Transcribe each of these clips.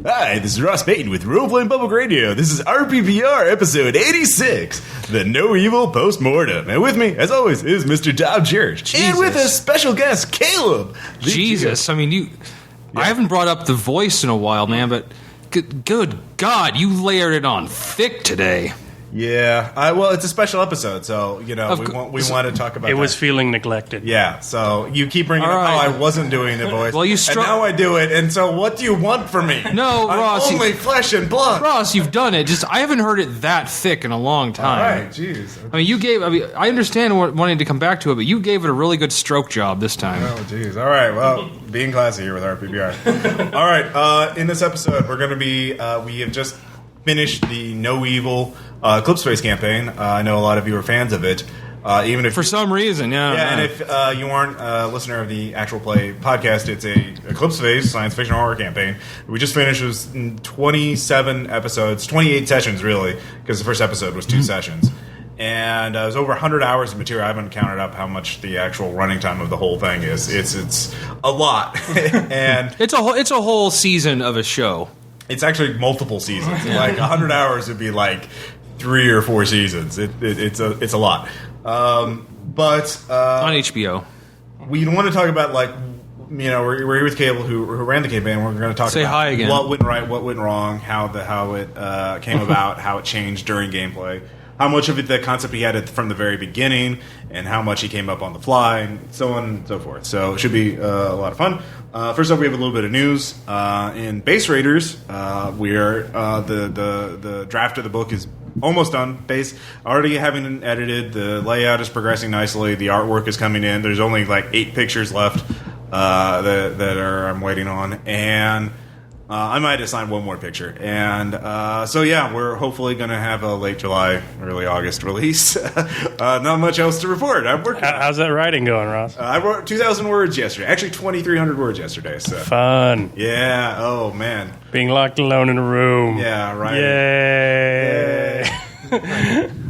Hi, this is Ross Payton with Roleplaying Public Radio. This is RPPR episode 86, The No Evil Post-Mortem. And with me, as always, is Mr. Tom Church. Jesus. And with a special guest, Caleb. Jesus, I mean, I haven't brought up the voice in a while, man, but good God, you layered it on thick today. Yeah, well, it's a special episode, so, we want to talk about it. Was feeling neglected. Yeah, so you keep bringing up, right. I wasn't doing the voice, well, and now I do it, and so what do you want from me? No, Ross. I'm only flesh and blood. Ross, you've done it. Just I haven't heard it that thick in a long time. All right, jeez. I understand wanting to come back to it, but you gave it a really good stroke job this time. Oh, jeez. All right, well, being classy here with RPPR. All right, in this episode, we're going to be, we have just finished the No Evil Eclipse Phase campaign. I know a lot of you are fans of it. Even if for some reason, yeah. And if you aren't a listener of the Actual Play podcast, it's a Eclipse Phase science fiction horror campaign. We just finished. It was 27 episodes, 28 sessions really, because the first episode was 2 sessions. And it was over 100 hours of material. I haven't counted up how much the actual running time of the whole thing is. It's a lot, and it's a whole season of a show. It's actually multiple seasons. Like 100 hours would be like 3 or 4 seasons. It's a lot. But on HBO, we want to talk about we're here with Cable who ran the campaign. We're going to talk about hi again. What went right, what went wrong, how it came about, how it changed during gameplay, how much of it the concept he had from the very beginning, and how much he came up on the fly, and so on and so forth. So it should be a lot of fun. First up, we have a little bit of news. In Base Raiders, we are the draft of the book is almost done. Base already having it edited. The layout is progressing nicely. The artwork is coming in. There's only 8 pictures left that I'm waiting on, and I might assign one more picture. And we're hopefully going to have a late July, early August release. Not much else to report. I'm working. How's that writing going, Ross? I wrote 2,000 words yesterday. Actually, 2,300 words yesterday. So. Fun. Yeah. Oh, man. Being locked alone in a room. Yeah, right. Yay.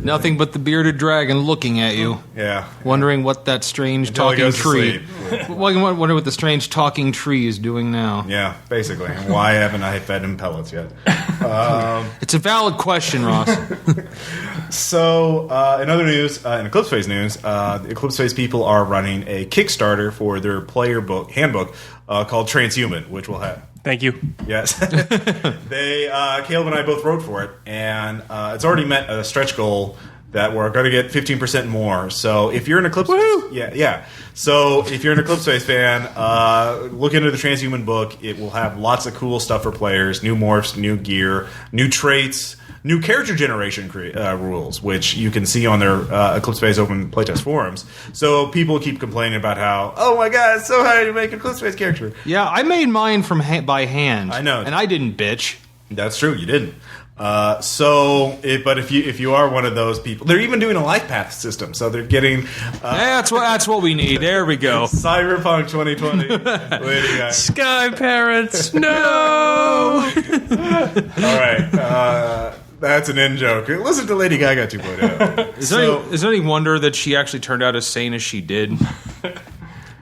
Nothing but the bearded dragon looking at you. Yeah. Wondering what that strange talking tree. Wonder what the strange talking tree is doing now. Yeah, basically. And why haven't I fed him pellets yet? It's a valid question, Ross. So, in other news, in Eclipse Phase news, the Eclipse Phase people are running a Kickstarter for their player handbook called Transhuman, which will have. Thank you. Yes. Caleb and I both wrote for it, and it's already met a stretch goal that we're going to get 15% more. So if you're an Eclipse Phase, yeah. So if you're an Eclipse Phase fan, look into the Transhuman book. It will have lots of cool stuff for players, new morphs, new gear, new traits, new character generation rules, which you can see on their Eclipse Phase open playtest forums. So people keep complaining about how, oh my god, it's so hard to make an Eclipse Phase character. Yeah, I made mine by hand. I know. And I didn't bitch. That's true, you didn't. But if you are one of those people, they're even doing a life path system, so they're getting. That's what we need. There we go. Cyberpunk 2020. Lady Gaga. Sky parrots, no. All right, that's an in joke. Listen to Lady Gaga 2.0. Is there any wonder that she actually turned out as sane as she did?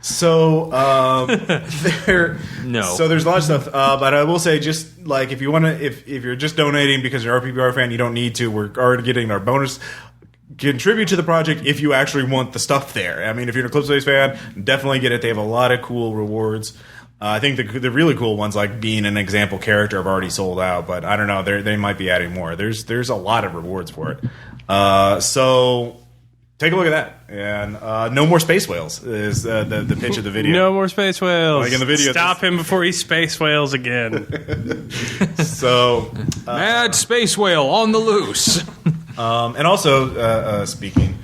So no. So there's a lot of stuff, but I will say, just if you want to, if you're just donating because you're an RPPR fan, you don't need to. We're already getting our bonus. Contribute to the project if you actually want the stuff there. I mean, if you're an Eclipse Phase fan, definitely get it. They have a lot of cool rewards. I think the really cool ones, like being an example character, have already sold out. But I don't know, they might be adding more. There's a lot of rewards for it. So. Take a look at that. And no more space whales is the pitch of the video. No more space whales. Like in the video. Stop him before he space whales again. So mad space whale on the loose. And also, speaking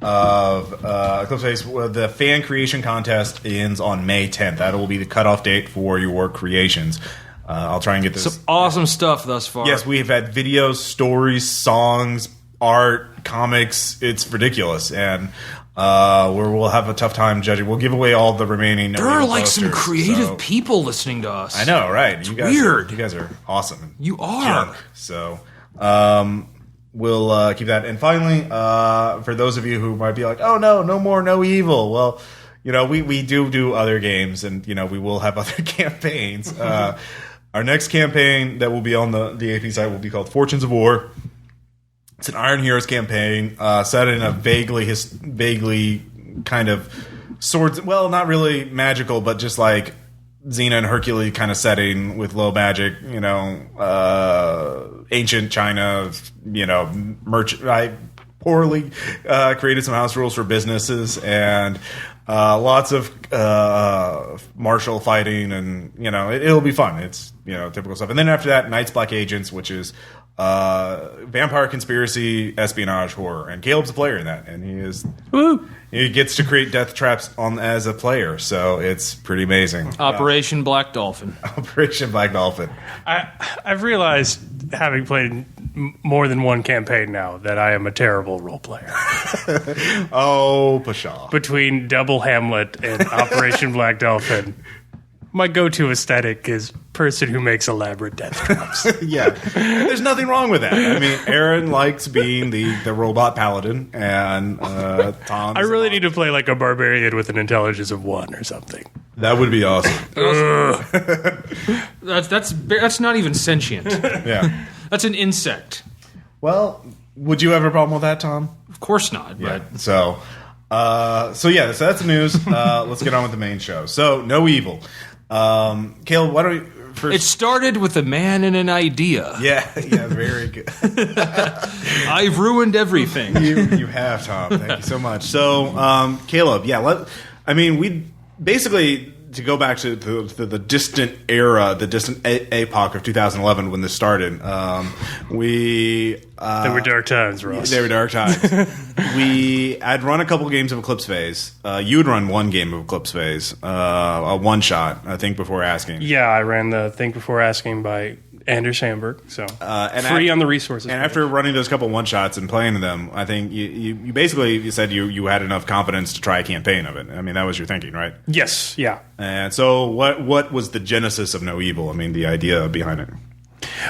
of Eclipse Phase, the fan creation contest ends on May 10th. That will be the cutoff date for your creations. I'll try and get this. Some awesome stuff thus far. Yes, we've had videos, stories, songs, art, comics. It's ridiculous, and we'll have a tough time judging. We'll give away all the remaining. There are like some creative people listening to us. I know, right? You guys weird. You guys are awesome. You are. Junk. So we'll keep that. And finally, for those of you who might be like, "Oh no more No Evil," well. We do other games, and we will have other campaigns. Our next campaign that will be on the AP site will be called Fortunes of War. It's an Iron Heroes campaign set in a vaguely kind of swords. Well, not really magical, but just like Xena and Hercules kind of setting with low magic. Ancient China. I poorly created some house rules for businesses and lots of martial fighting, and it'll be fun. It's typical stuff. And then after that, Knights Black Agents, which is vampire conspiracy espionage horror, and Caleb's a player in that, and he gets to create death traps as a player, so it's pretty amazing. Operation Black Dolphin. Operation Black Dolphin. I've realized, having played more than one campaign now, that I am a terrible role player. Oh, pshaw. Between Double Hamlet and Operation Black Dolphin, my go-to aesthetic is person who makes elaborate death traps. Yeah, there's nothing wrong with that. I mean, Aaron likes being the robot paladin, and Tom. I really need to play like a barbarian with an intelligence of 1 or something. That would be awesome. That's not even sentient. Yeah, That's an insect. well, would you have a problem with that, Tom? Of course not. Yeah. But So that's the news. Let's get on with the main show. So, No Evil. Caleb, why don't we first... it started with a man and an idea. Yeah, very good. I've ruined everything. You have, Tom. Thank you so much. So, Caleb, we basically, to go back to the distant era, the distant epoch of 2011 when this started, They were dark times, Ross. They were dark times. I'd run a couple games of Eclipse Phase. You'd run one game of Eclipse Phase, a one-shot, I think, before asking. Yeah, I ran the Think Before Asking by Anders Sandberg, so free on the resources. And after running those couple one-shots and playing them, I think you basically said you had enough confidence to try a campaign of it. I mean, that was your thinking, right? Yes, yeah. And so what was the genesis of No Evil? I mean, the idea behind it.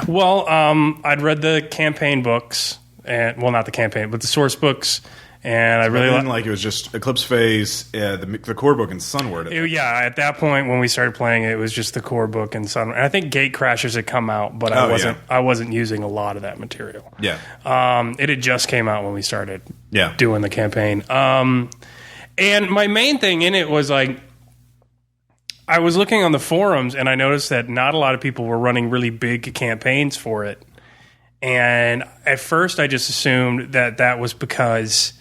Well, I'd read the campaign books, not the campaign, but the source books, and I really like it was just Eclipse Phase, the core book, and Sunward. Yeah, at that point when we started playing it was just the core book and Sunward. And I think Gate Crashers had come out, but I wasn't using a lot of that material. Yeah, it had just came out when we started doing the campaign. And my main thing in it was like, I was looking on the forums and I noticed that not a lot of people were running really big campaigns for it. And at first I just assumed that was because,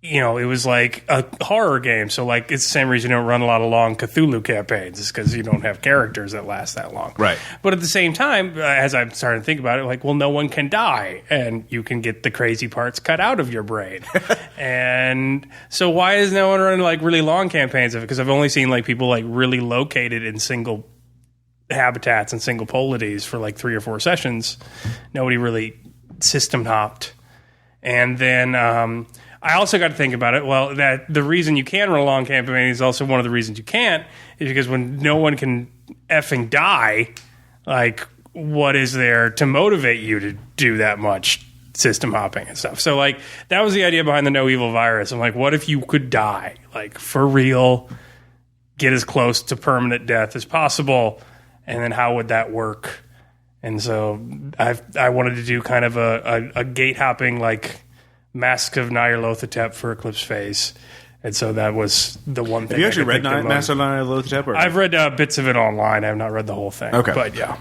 it was like a horror game. So like, it's the same reason you don't run a lot of long Cthulhu campaigns, is because you don't have characters that last that long. Right. But at the same time, as I'm starting to think about it, like, well, no one can die and you can get the crazy parts cut out of your brain. And so why is no one running like really long campaigns of it? Because I've only seen like people like really located in single habitats and single polities for like 3 or 4 sessions. Nobody really system hopped. And then I also got to think about it. Well, that the reason you can run a long campaign is also one of the reasons you can't, is because when no one can effing die, like, what is there to motivate you to do that much system hopping and stuff? So, like, that was the idea behind the No Evil virus. I'm like, what if you could die, like, for real, get as close to permanent death as possible, and then how would that work? And so I wanted to do kind of a gate hopping, like, Mask of Nyarlathotep for Eclipse Phase. And so that was the one thing. Have you actually read Mask of Nyarlathotep? I've read bits of it online. I have not read the whole thing. Okay. But yeah.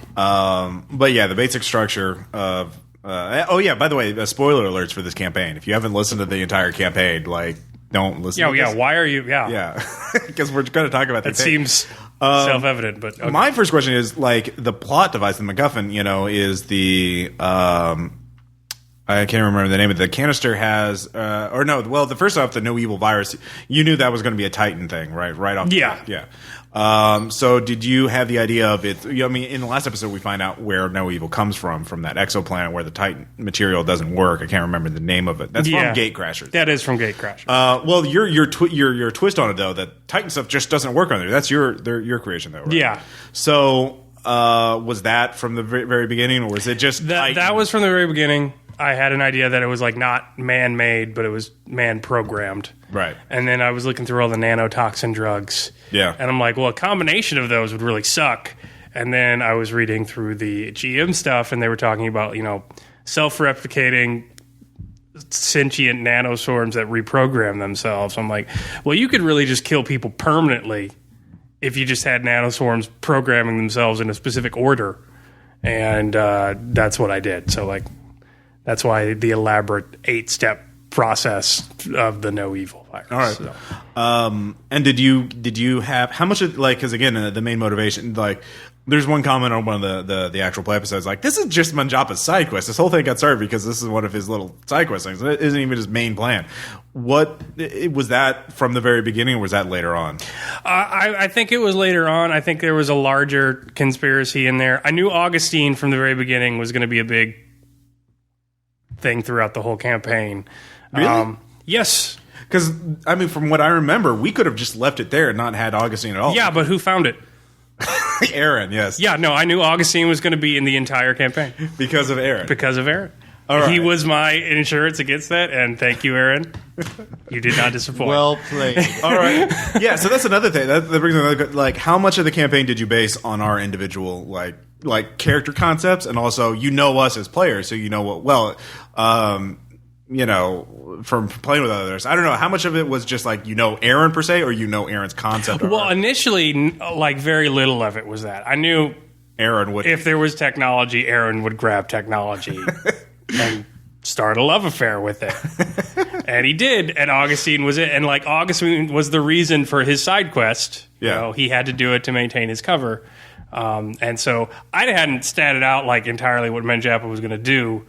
But yeah, the basic structure of... by the way, spoiler alerts for this campaign. If you haven't listened to the entire campaign, like, don't listen to this. Why are you... Yeah. Yeah. Because we're going to talk about that. It seems self-evident, but... Okay. My first question is, like, the plot device, the MacGuffin, is the... I can't remember the name of it. The canister has, the first off, the No Evil virus, you knew that was going to be a Titan thing, right? Right off the bat. Yeah. So did you have the idea of it? In the last episode, we find out where No Evil comes from that exoplanet where the Titan material doesn't work. I can't remember the name of it. That's from Gate Crashers. That is from Gate Crashers. Well, your twist on it, though, that Titan stuff just doesn't work on there. That's your creation, though, right? Yeah. So was that from the very beginning, or was it just that was from the very beginning. I had an idea that it was like not man-made, but it was man-programmed. Right. And then I was looking through all the nanotoxin drugs. Yeah. And I'm like, well, a combination of those would really suck. And then I was reading through the GM stuff, and they were talking about, self-replicating sentient nanoswarms that reprogram themselves. I'm like, well, you could really just kill people permanently if you just had nanoswarms programming themselves in a specific order. And that's what I did. So, that's why the elaborate 8-step process of the no evil virus. All right. So. And did you have how much of because again the main motivation there's one comment on one of the actual play episodes this is just Manjapa's side quest. This whole thing got started because this is one of his little side quest things. It isn't even his main plan. What was that from the very beginning, or was that later on? I think it was later on. I think there was a larger conspiracy in there. I knew Augustine from the very beginning was going to be a big thing throughout the whole campaign. Really? Yes. Because, from what I remember, we could have just left it there and not had Augustine at all. Yeah, but who found it? Aaron, yes. Yeah, no, I knew Augustine was going to be in the entire campaign. Because of Aaron. Because of Aaron. All right. He was my insurance against that, and thank you, Aaron. You did not disappoint. Well played. All right. Yeah, so that's another thing. That brings me another, how much of the campaign did you base on our individual, character concepts, and also, us as players, so you know what, from playing with others. I don't know how much of it was just Aaron per se, or Aaron's concept. Well, initially, very little of it was that. I knew Aaron would. If there was technology, Aaron would grab technology and start a love affair with it. And he did, and Augustine was it. And Augustine was the reason for his side quest. Yeah. He had to do it to maintain his cover. And so I hadn't statted out entirely what Manjapa was going to do.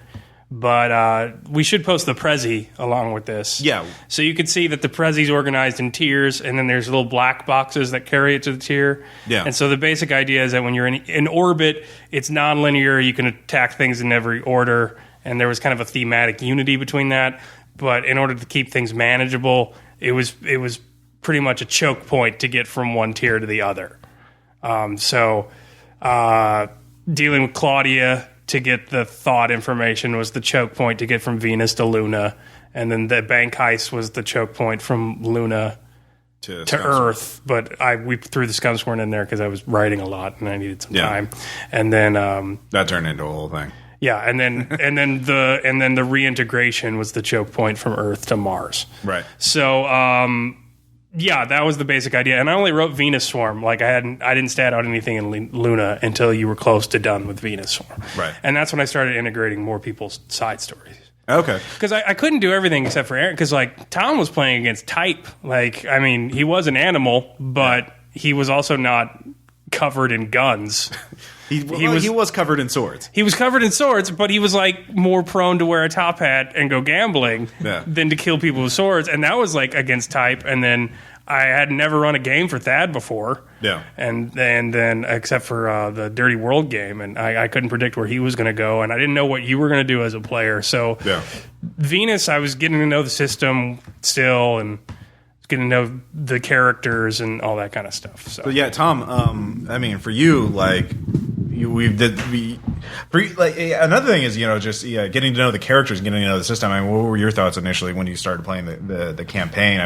But we should post the Prezi along with this. Yeah. So you can see that the Prezi's organized in tiers, and then there's little black boxes that carry it to the tier. Yeah. And so the basic idea is that when you're in orbit, it's nonlinear. You can attack things in every order, and there was kind of a thematic unity between that. But in order to keep things manageable, it was pretty much a choke point to get from one tier to the other. Dealing with Claudia to get the thought information was the choke point to get from Venus to Luna, and then the bank heist was the choke point from Luna to Earth. But we threw the Scumsworn in there because I was writing a lot and I needed some time. And then that turned into a whole thing. Yeah, and then the reintegration was the choke point from Earth to Mars. Right. So yeah, that was the basic idea, and I only wrote Venus Swarm. I didn't stat out anything in Luna until you were close to done with Venus Swarm. Right, and that's when I started integrating more people's side stories. Okay, because I couldn't do everything except for Aaron. Because Tom was playing against type. He was an animal, but he was also not covered in guns. He was covered in swords. He was covered in swords, but he was more prone to wear a top hat and go gambling than to kill people with swords. And that was against type. And then I had never run a game for Thad before. Yeah. And then except for the Dirty World game, and I couldn't predict where he was going to go, and I didn't know what you were going to do as a player. So Venus, I was getting to know the system still, and getting to know the characters and all that kind of stuff. So yeah, Tom. For you, another thing is getting to know the characters and getting to know the system. What were your thoughts initially when you started playing the campaign?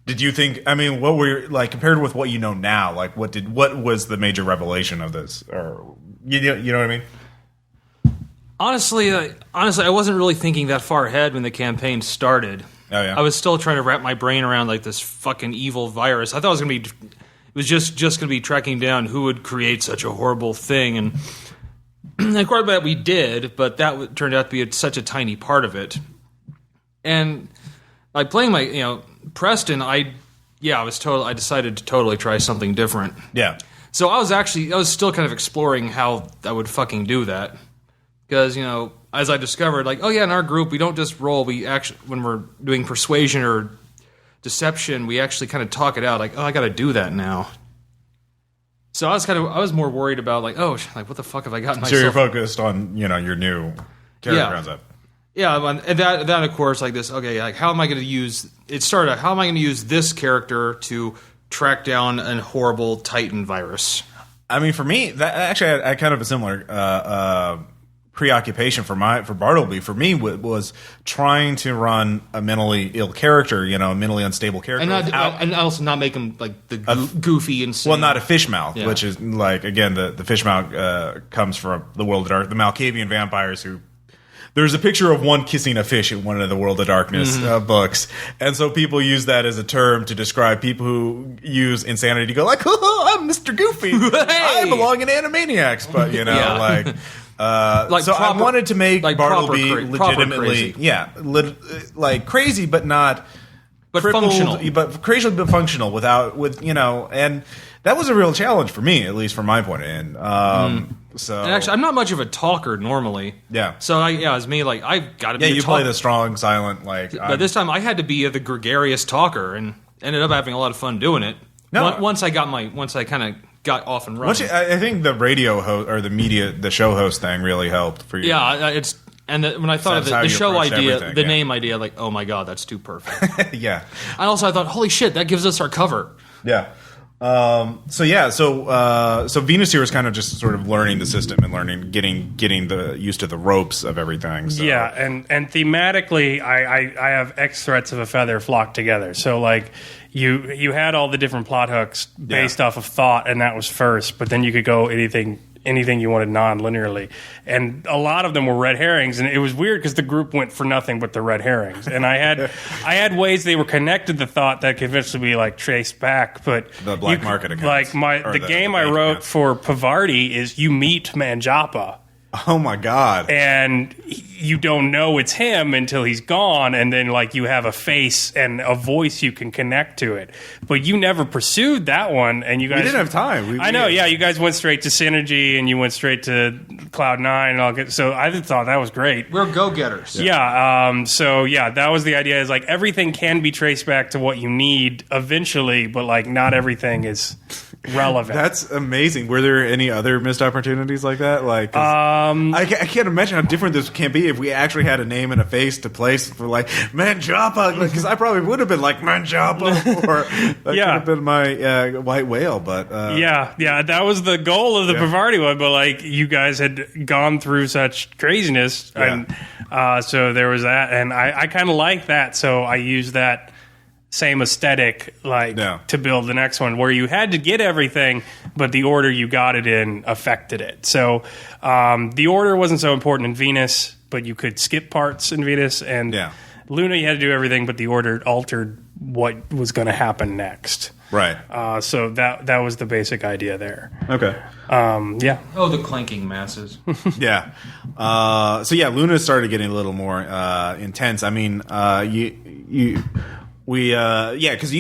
Did you think? What were compared with what you know now? What was the major revelation of this? Or you know what I mean? Honestly, I wasn't really thinking that far ahead when the campaign started. Oh yeah, I was still trying to wrap my brain around this fucking evil virus. I thought it was just going to be tracking down who would create such a horrible thing, and quite a bit we did, but that turned out to be such a tiny part of it. And playing my Preston, I decided to totally try something different. Yeah. So I was still kind of exploring how I would fucking do that, because as I discovered, in our group we don't just roll. We actually, when we're doing persuasion or deception, we actually kind of talk it out. I got to do that now. So I was more worried about what the fuck have I gotten myself? So you're focused on your new character concept. Yeah, and that of course this. Okay, how am I going to use? It started out. How am I going to use this character to track down a horrible Titan virus? For me, that actually I had kind of a similar preoccupation for Bartleby, for me, was trying to run a mentally ill character, a mentally unstable character, and also not make him like the goofy and well, not a fish mouth, which is like, again, the fish mouth comes from the World of Dark, the Malkavian vampires who. There's a picture of one kissing a fish in one of the World of Darkness books. And so people use that as a term to describe people who use insanity to go like, oh, I'm Mr. Goofy. Hey! I belong in Animaniacs. But, so I wanted to make Bartleby legitimately, crazy, but not... But functional. Crazy, but functional and that was a real challenge for me, at least from my point of view. So, and actually, I'm not much of a talker normally. Yeah. So it's me. Like, I've got to be. Yeah, you play the strong, silent. But this time, I had to be the gregarious talker, and ended up having a lot of fun doing it. No. Once I kind of got off and running. I think the radio host or the show host thing really helped for you. Yeah, it's. And when I thought of the show idea, the name idea, like, oh my god, that's too perfect. Yeah. And also, I thought, holy shit, that gives us our cover. Yeah. So Venus here is kind of just sort of learning the system and getting used to the ropes of everything. So. Yeah, and thematically, I have X threats of a feather flocked together. So like you had all the different plot hooks based off of thought, and that was first. But then you could go anything you wanted non-linearly, and a lot of them were red herrings, and it was weird because the group went for nothing but the red herrings, and I had ways they were connected to thought that could eventually be like traced back, but the black market accounts, like the game I wrote accounts. For Pavarti is you meet Manjapa. Oh my god! And you don't know it's him until he's gone, and then like you have a face and a voice you can connect to it. But you never pursued that one, and you guys didn't have time. I know, yeah. You guys went straight to Synergy, and you went straight to Cloud9, and all. So I thought that was great. We're go-getters. Yeah. So yeah, that was the idea. Is like everything can be traced back to what you need eventually, but like not everything is relevant. That's amazing. Were there any other missed opportunities like that? Like, I can't imagine how different this can be if we actually had a name and a face to place for like Manjapa, because I probably would have been like Manjapa, or that could have been my white whale. But that was the goal of the Pavarti one. But like you guys had gone through such craziness, and so there was that, and I kind of like that, so I used that same aesthetic to build the next one, where you had to get everything, but the order you got it in affected it. So the order wasn't so important in Venus, but you could skip parts in Venus, and Luna you had to do everything, but the order altered what was going to happen next. Right. So that was the basic idea there. Okay. Oh, the clanking masses. Yeah. Luna started getting a little more intense. I mean, because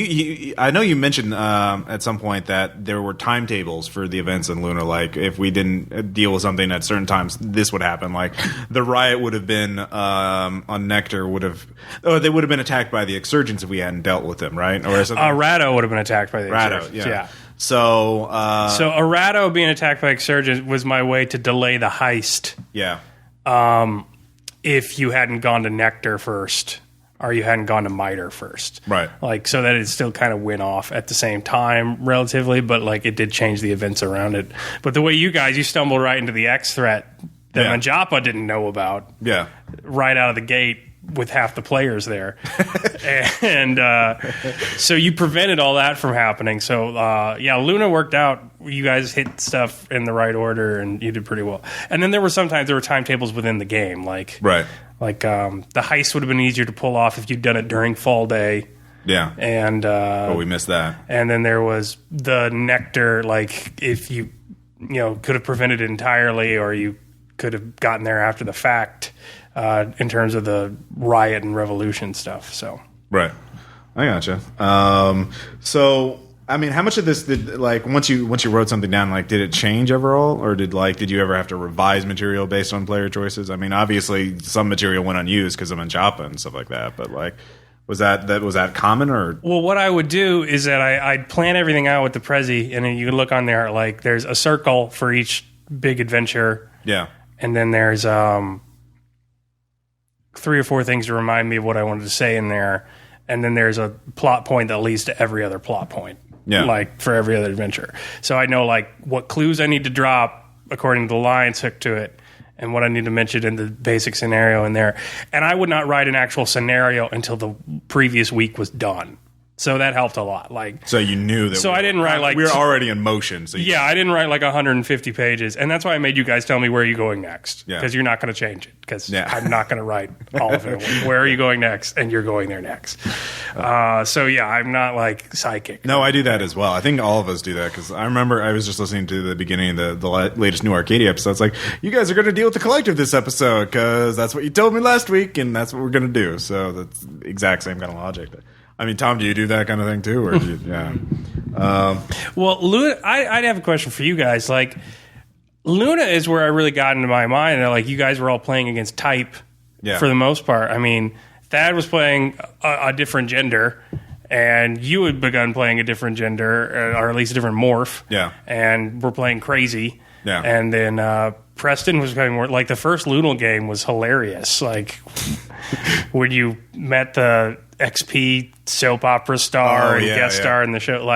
I know you mentioned at some point that there were timetables for the events in Luna. Like, if we didn't deal with something at certain times, this would happen. Like, the riot would have been on Nectar they would have been attacked by the Exurgents if we hadn't dealt with them, right? Or something. Ratto would have been attacked by the Ratto, Exurgents. Yeah. So a Ratto being attacked by Exurgents was my way to delay the heist. Yeah. If you hadn't gone to Nectar first, or you hadn't gone to Miter first. Right. Like, so that it still kind of went off at the same time relatively, but like it did change the events around it. But the way you stumbled right into the X threat that Manjapa didn't know about. Yeah. Right out of the gate with half the players there. And so you prevented all that from happening. So Luna worked out. You guys hit stuff in the right order, and you did pretty well. And then there were timetables within the game, like Like the heist would have been easier to pull off if you'd done it during fall day. Yeah. And we missed that. And then there was the Nectar, like if you could have prevented it entirely, or you could have gotten there after the fact in terms of the riot and revolution stuff. So right. I gotcha. So I mean, how much of this did, like, once you wrote something down, like, did it change overall, or did you ever have to revise material based on player choices? I mean, obviously some material went unused because of Manjapa and stuff like that, but like, was that common, or? Well, what I would do is that I'd plan everything out with the Prezi, and then you can look on there, like, there's a circle for each big adventure. Yeah. And then there's 3 or 4 things to remind me of what I wanted to say in there. And then there's a plot point that leads to every other plot point. Yeah. Like, for every other adventure. So I know, like, what clues I need to drop according to the lines hooked to it. and what I need to mention in the basic scenario in there. And I would not write an actual scenario until the previous week was done. So that helped a lot. So you knew that. So I didn't write we were already in motion. So I didn't write 150 pages, and that's why I made you guys tell me where are you going next, because you're not going to change it, because I'm not going to write all of it. Where are you going next, and you're going there next. I'm not psychic. No, I do that as well. I think all of us do that, because I remember I was just listening to the beginning of the latest New Arcadia episode. It's like, you guys are going to deal with the collective this episode because that's what you told me last week, and that's what we're going to do. So that's the exact same kind of logic. I mean, Tom, do you do that kind of thing too, or do you, Well, Luna, I'd have a question for you guys. Luna is where I really got into my mind. That you guys were all playing against type for the most part. I mean, Thad was playing a different gender, and you had begun playing a different gender, or at least a different morph. Yeah, and we're playing crazy. Yeah, and then Preston was going more the first Lunal game was hilarious. When you met the XP soap opera star and guest star in the show,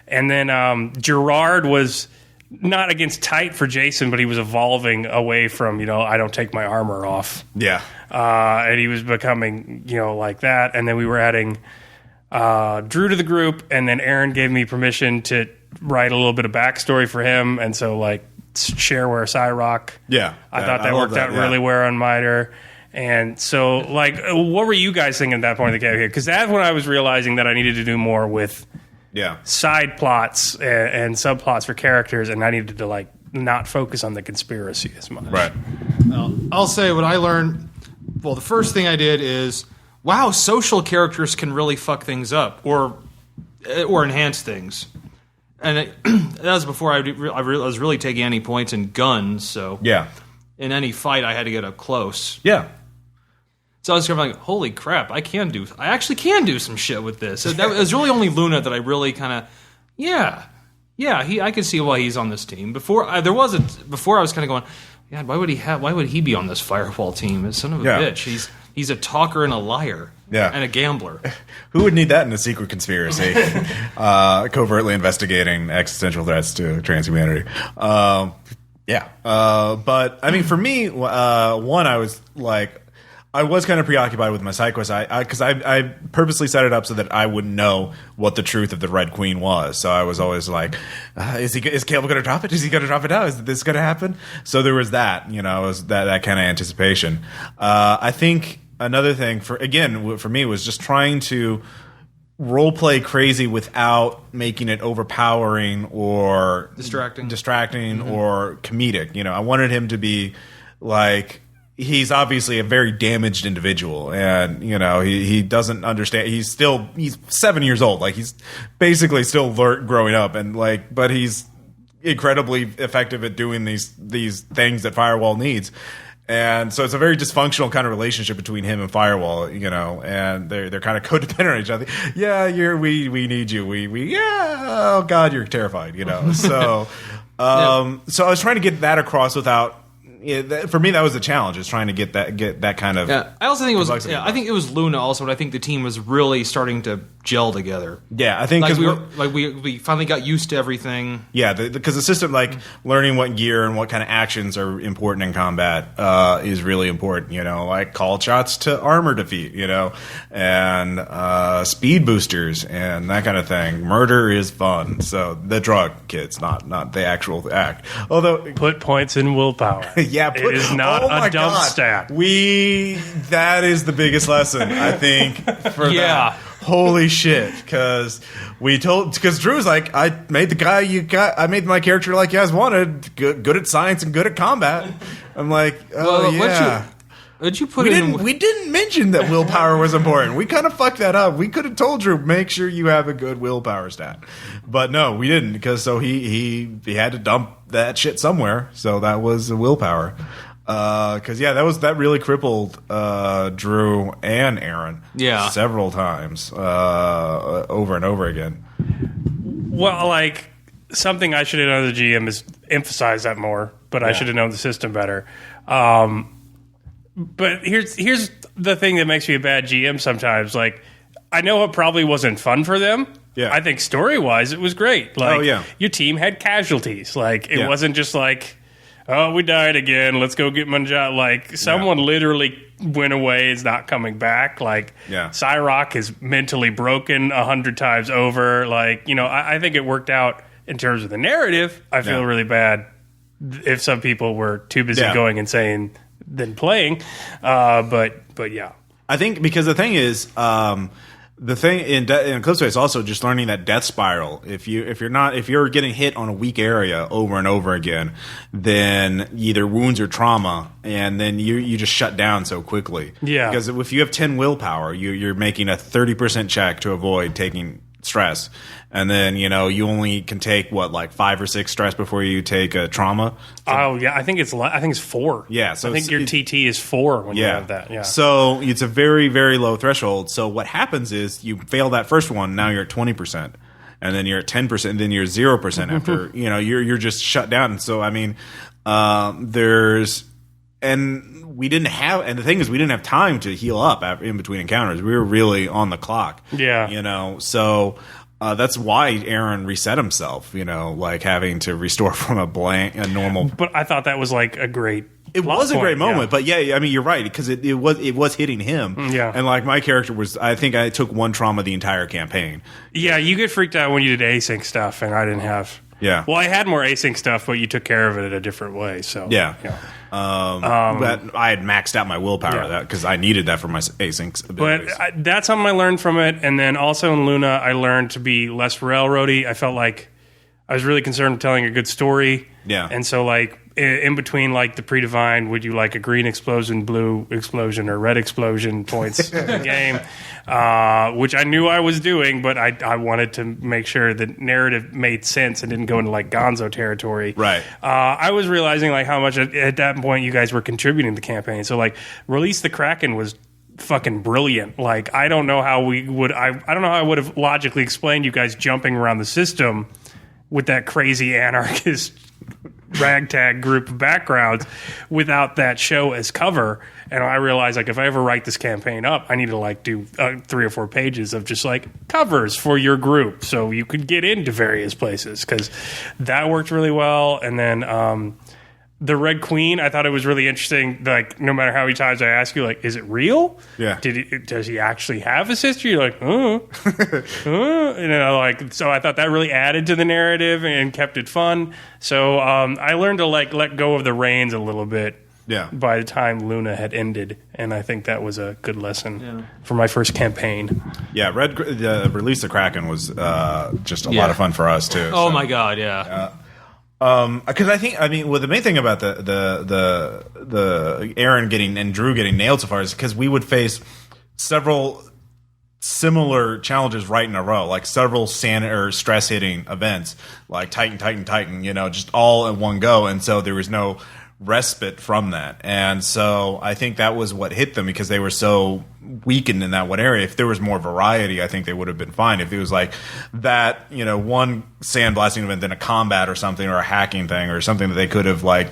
and then Gerard was not against tight for Jason, but he was evolving away from I don't take my armor off, and he was becoming like that. And then we were adding Drew to the group, and then Aaron gave me permission to write a little bit of backstory for him, and so Shareware Cyrock, I thought that worked out really well on Miter. And so, what were you guys thinking at that point in the game here? Because that's when I was realizing that I needed to do more with side plots and subplots for characters, and I needed to not focus on the conspiracy as much. Right. Well, I'll say what I learned. Well, the first thing I did is, wow, social characters can really fuck things up or enhance things. And that was before I was really taking any points in guns. So in any fight, I had to get up close. Yeah. So I was kind of holy crap, I actually can do some shit with this. It was really only Luna that I really kind of, I could see why he's on this team. Before I was kind of going, God, why would he be on this firewall team? Son of a bitch. He's a talker and a liar. Yeah. And a gambler. Who would need that in a secret conspiracy? Covertly investigating existential threats to transhumanity. But I mean, for me, I was kind of preoccupied with my side quest because I purposely set it up so that I wouldn't know what the truth of the Red Queen was. So I was always like, is Caleb going to drop it? Is he going to drop it now? Is this going to happen? So there was that, was that kind of anticipation. I think another thing for me was just trying to role play crazy without making it overpowering or distracting or comedic. I wanted him to be he's obviously a very damaged individual, and he doesn't understand. He's 7 years old. He's basically still growing up, and but he's incredibly effective at doing these things that Firewall needs. And so it's a very dysfunctional kind of relationship between him and Firewall, and they're kind of codependent on each other. Yeah, we need you. Oh God, you're terrified, So, so I was trying to get that across without. For me, that was the challenge. Is trying to get that kind of. Yeah, I also think it was. Yeah, I think it was Luna also, but I think the team was really starting to gel together. Yeah, I think because we finally got used to everything. Yeah, because the system, learning what gear and what kind of actions are important in combat, is really important. Call shots to armor defeat. And speed boosters and that kind of thing. Murder is fun. So the drug, kids, not the actual act. Although put points in willpower. Yeah, it is not a dump stat. That is the biggest lesson, I think, for that. Holy shit, because Drew's I made the guy I made my character like you guys wanted, good at science and good at combat. I'm What'd you put in? We didn't mention that willpower was important. We kind of fucked that up. We could have told Drew, make sure you have a good willpower stat. But no, we didn't, because he had to dump that shit somewhere. So that was the willpower. Because that really crippled Drew and Aaron several times over and over again. Well, something I should have known the GM is emphasize that more, but I should have known the system better. But here's the thing that makes me a bad GM sometimes. I know it probably wasn't fun for them. Yeah. I think story-wise, it was great. Your team had casualties. It wasn't just oh, we died again. Let's go get Manjat. Like, someone literally went away, is not coming back. Like, Cyrock is mentally broken 100 times over. Like, you know, I think it worked out in terms of the narrative. I feel really bad if some people were too busy going insane than playing. But yeah. I think because the thing is, the thing in Eclipse is also just learning that death spiral. If you're getting hit on a weak area over and over again, then either wounds or trauma, and then you just shut down so quickly. Yeah. Because if you have 10 willpower, you're making a 30% check to avoid taking stress, and then you only can take like 5 or 6 stress before you take a trauma. Oh yeah, I think it's 4. Yeah, so I think your TT is 4 when you have that. Yeah, so it's a very, very low threshold. So what happens is you fail that first one, now you're at 20%, and then you're at 10%, and then you're 0% after. You're just shut down. And so I mean, we didn't have time to heal up in between encounters. We were really on the clock. Yeah. So that's why Aaron reset himself, like having to restore from a normal. But I thought that was like a great. It was a great moment, but I mean, you're right, because it was hitting him. Yeah. And like my character I think I took 1 trauma the entire campaign. Yeah, you get freaked out when you did async stuff, and I didn't have. Yeah. Well, I had more async stuff, but you took care of it in a different way. So yeah. But I had maxed out my willpower because I needed that for my async abilities. But that's something I learned from it. And then also in Luna, I learned to be less railroady. I felt like I was really concerned with telling a good story. Yeah. And so like in between like the pre-divine, would you like a green explosion, blue explosion, or red explosion points in the game? Which I knew I was doing, but I wanted to make sure the narrative made sense and didn't go into like Gonzo territory. Right. I was realizing like how much at that point you guys were contributing to the campaign. So like Release the Kraken was fucking brilliant. Like I don't know how I don't know how I would have logically explained you guys jumping around the system with that crazy anarchist ragtag group of backgrounds without that show as cover. And I realized like if I ever write this campaign up, I need to like do 3 or 4 pages of just like covers for your group so you could get into various places, because that worked really well. And then the Red Queen, I thought it was really interesting. Like, no matter how many times I ask you, like, is it real? Yeah. Does he actually have a sister? You're like, like, so I thought that really added to the narrative and kept it fun. So I learned to like let go of the reins a little bit. Yeah. By the time Luna had ended, and I think that was a good lesson for my first campaign. Yeah, Release the Kraken was just a lot of fun for us too. Oh my god, yeah. Because the main thing about the Aaron getting and Drew getting nailed so far is because we would face several similar challenges right in a row, like several stress hitting events, like Titan, just all in one go, and so there was no respite from that. And so I think that was what hit them, because they were so weakened in that one area. If there was more variety, I think they would have been fine. If it was like that, one sandblasting event, then a combat or something, or a hacking thing or something that they could have like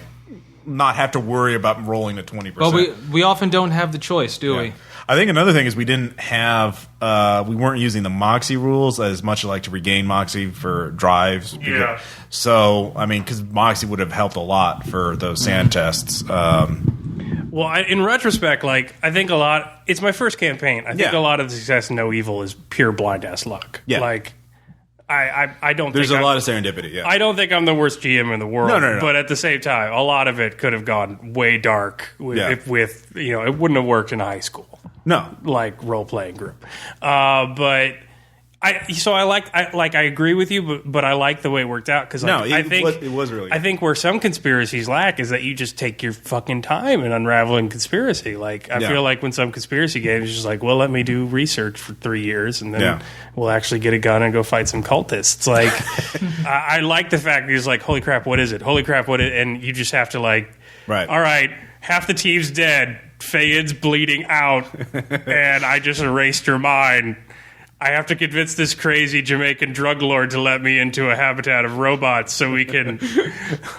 not have to worry about rolling to 20%. Well, we often don't have the choice, do we? I think another thing is we didn't have we weren't using the Moxie rules as much, like to regain Moxie for drives. Yeah. So I mean, because Moxie would have helped a lot for those sand tests. Well, in retrospect, like I think it's my first campaign. I think a lot of the success in No Evil is pure blind ass luck. Yeah. Like I don't. There's a lot of serendipity. Yeah. I don't think I'm the worst GM in the world. No. But at the same time, a lot of it could have gone way dark it wouldn't have worked in high school. No, like role playing group. But I agree with you, but I like the way it worked out, because it was really good. I think where some conspiracies lack is that you just take your fucking time in unraveling conspiracy. Like I feel like when some conspiracy games is just like, well, let me do research for 3 years and then we'll actually get a gun and go fight some cultists. Like I like the fact that he's like, holy crap, what is it? Holy crap, what is it? And you just have to like, right. All right, half the team's dead. Fayed's bleeding out, and I just erased your mind. I have to convince this crazy Jamaican drug lord to let me into a habitat of robots so we can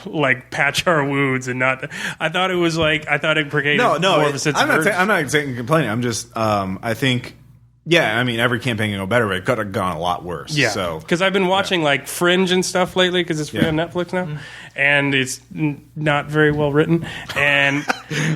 like patch our wounds and not. I thought it created more of a sense of urgency. I'm not saying complaining. I'm just I think Yeah, I mean, every campaign can go better, but it could have gone a lot worse. Yeah, So because I've been watching like Fringe and stuff lately because it's free Yeah. on Netflix now, and it's not very well written. And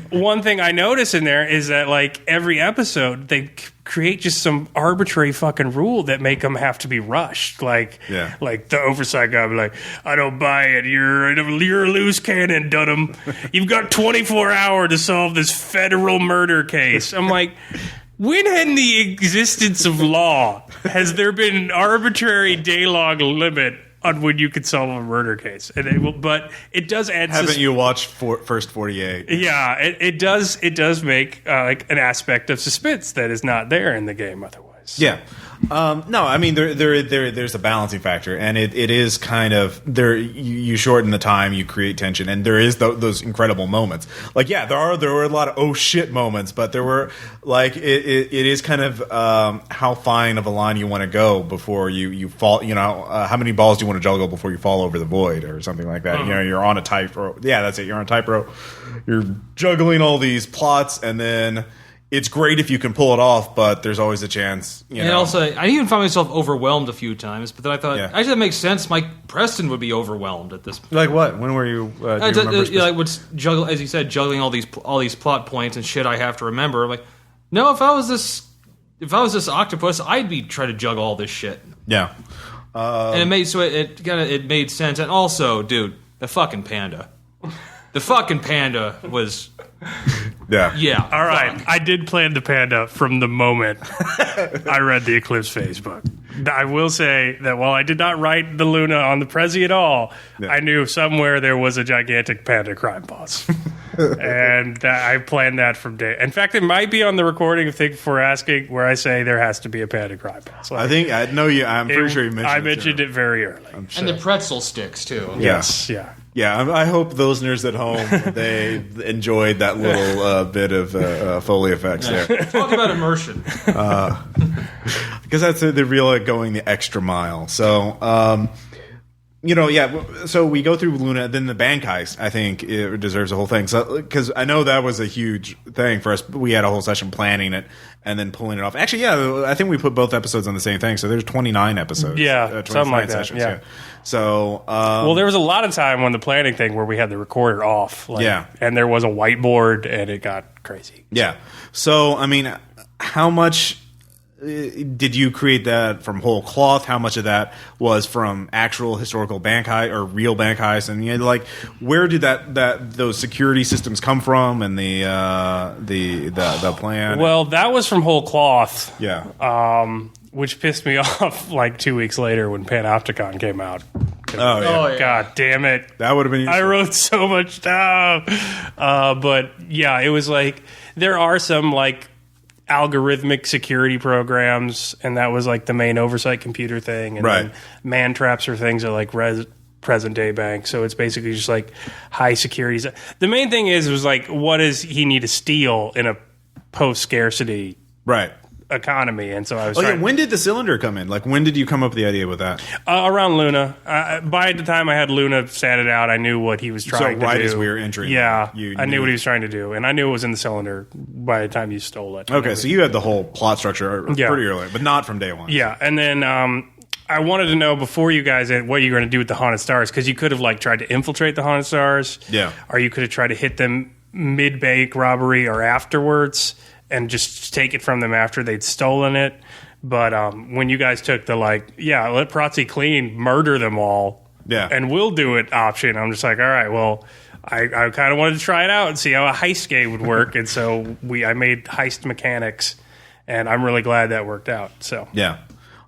one thing I notice in there is that like every episode they create just some arbitrary fucking rule that make them have to be rushed. Like the oversight guy will be like, I don't buy it. You're a loose cannon, Dunham. You've got 24 hours to solve this federal murder case. I'm like, when in the existence of law has there been an arbitrary day-long limit on when you can solve a murder case? And but it does add. Haven't you watched First 48? Yeah, it does. It does make like an aspect of suspense that is not there in the game otherwise. Yeah. No, I mean there's a balancing factor, and it is kind of there. You shorten the time, you create tension, and there is those incredible moments. Like there were a lot of oh shit moments, but there were like it is kind of how fine of a line you want to go before you fall. You know, how many balls do you want to juggle before you fall over the void or something like that. You know, you're on a tightrope. Yeah, that's it. You're on a tightrope. You're juggling all these plots, and then. It's great if you can pull it off, but there's always a chance. And also, I even found myself overwhelmed a few times, but then I thought, actually, that makes sense. Mike Preston would be overwhelmed at this point. Like what? When were you? Do you remember like what's juggle, as you said, juggling all these plot points and shit I have to remember. Like, no, if I was this octopus, I'd be trying to juggle all this shit. Yeah, and it made sense. And also, dude, the fucking panda was. Yeah. All right. I did plan the panda from the moment I read the Eclipse phase book. I will say that while I did not write the Luna on the Prezi at all, I knew somewhere there was a gigantic panda crime boss. And I planned that from day. In fact, it might be on the recording of Thank You for Asking where I say there has to be a panda crime boss. Like, I'm pretty sure you mentioned it. I mentioned it very early. And the pretzel sticks, too. Yes, yeah. Yeah, I hope those nerds at home, they enjoyed that little bit of Foley effects there. Talk about immersion. Because that's the real going the extra mile. So, so we go through Luna, then the bank heist, I think it deserves a whole thing. So, because I know that was a huge thing for us. We had a whole session planning it and then pulling it off. Actually, I think we put both episodes on the same thing. So there's 29 episodes. Yeah, 29 something like that. Sessions, yeah. So, well, there was a lot of time on the planning thing where we had the recorder off. And there was a whiteboard and it got crazy. Yeah. So, I mean, how much did you create that from whole cloth? How much of that was from actual historical bank heist or real bank heist? And like, where did those security systems come from? And the plan? Well, that was from whole cloth. Yeah. Which pissed me off like 2 weeks later when Panopticon came out. Oh yeah. God damn it! That would have been useful. I wrote so much down. But yeah, it was like there are some like algorithmic security programs, and that was like the main oversight computer thing. And then man traps or things are like present day bank. So it's basically just like high securities. The main thing was like, what does he need to steal in a post scarcity economy? And so I was when did the cylinder come in? Like, when did you come up with the idea with that? Around Luna. By the time I had Luna statted out, I knew what he was trying to do. Right as we were entering. Yeah, I knew what he was trying to do. And I knew it was in the cylinder by the time you stole it. Okay, so you had the whole plot structure pretty early, but not from day one. Yeah, and then I wanted to know before you guys what you're going to do with the Haunted Stars, because you could have like tried to infiltrate the Haunted Stars. Yeah. Or you could have tried to hit them mid-bank robbery or afterwards and just take it from them after they'd stolen it. But when you guys took the let Protzi clean, murder them all, and we'll do it option, I'm just like, all right, well, I kind of wanted to try it out and see how a heist game would work. And so I made heist mechanics, and I'm really glad that worked out. So yeah.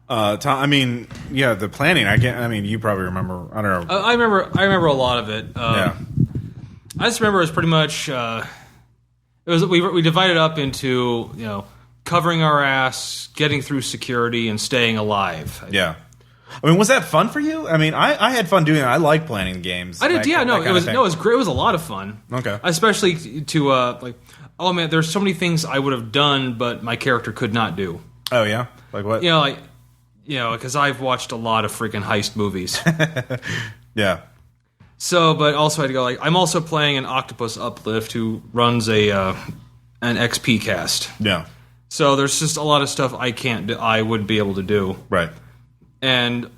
Tom, I mean, the planning. You probably remember. I don't know. I remember a lot of it. I just remember it was pretty much. We divided up into covering our ass, getting through security, and staying alive. Yeah. I mean, was that fun for you? I mean, I had fun doing it. I like planning games. I did. It was great. It was a lot of fun. Okay. Especially to oh man, there's so many things I would have done, but my character could not do. Oh yeah, like what? Because I've watched a lot of freaking heist movies. Yeah. So, but also I had to go I'm also playing an Octopus Uplift who runs an XP cast. Yeah. So there's just a lot of stuff I can't do, I would be able to do. Right. And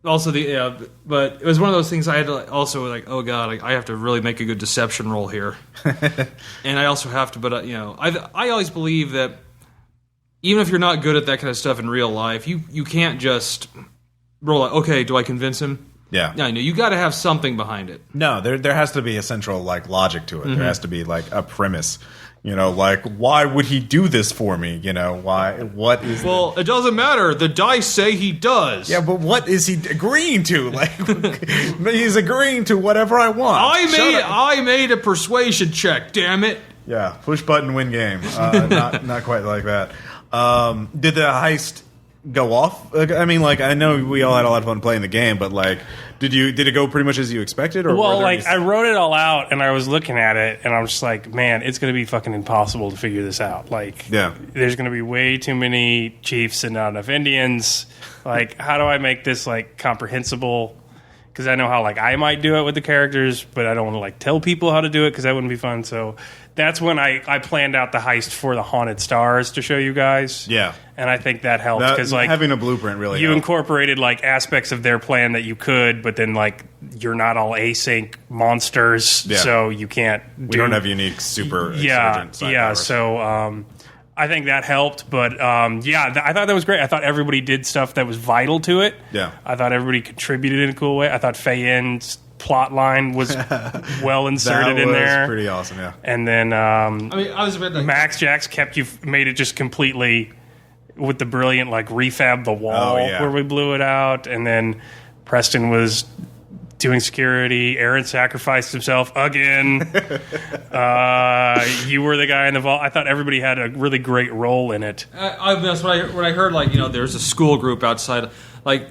also but it was one of those things I had to also like, oh god, I have to really make a good deception roll here. And I also have to, but I always believe that even if you're not good at that kind of stuff in real life, you can't just roll like, okay, do I convince him? Yeah. No, you got to have something behind it. No, there has to be a central like logic to it. There has to be like a premise. Like why would he do this for me? Why? What is? Well, it doesn't matter. The dice say he does. Yeah, but what is he agreeing to? Like he's agreeing to whatever I want. I made a persuasion check. Damn it. Yeah, push button, win game. Not quite like that. Did the heist go off? I mean, like I know we all had a lot of fun playing the game, but like, did it go pretty much as you expected? Or well, like I wrote it all out, and I was looking at it, and I'm just like, man, it's going to be fucking impossible to figure this out. Like, there's going to be way too many chiefs and not enough Indians. Like, how do I make this like comprehensible? Because I know how like I might do it with the characters, but I don't want to like tell people how to do it because that wouldn't be fun. So that's when I planned out the heist for the haunted stars to show you guys. Yeah, and I think that helped because like having a blueprint really you helped. Incorporated like aspects of their plan that you could, but then like you're not all async monsters, so you can't. We don't have unique super. Yeah. Powers. So I think that helped, but I thought that was great. I thought everybody did stuff that was vital to it. Yeah, I thought everybody contributed in a cool way. I thought Fei-Yin's plot line was well inserted in there. That was pretty awesome, yeah. And then I was a bit like, Max Jax made it just completely with the brilliant like refab the wall where we blew it out, and then Preston was doing security. Aaron sacrificed himself again. You were the guy in the vault. I thought everybody had a really great role in it. That's when I heard like there's a school group outside. Like,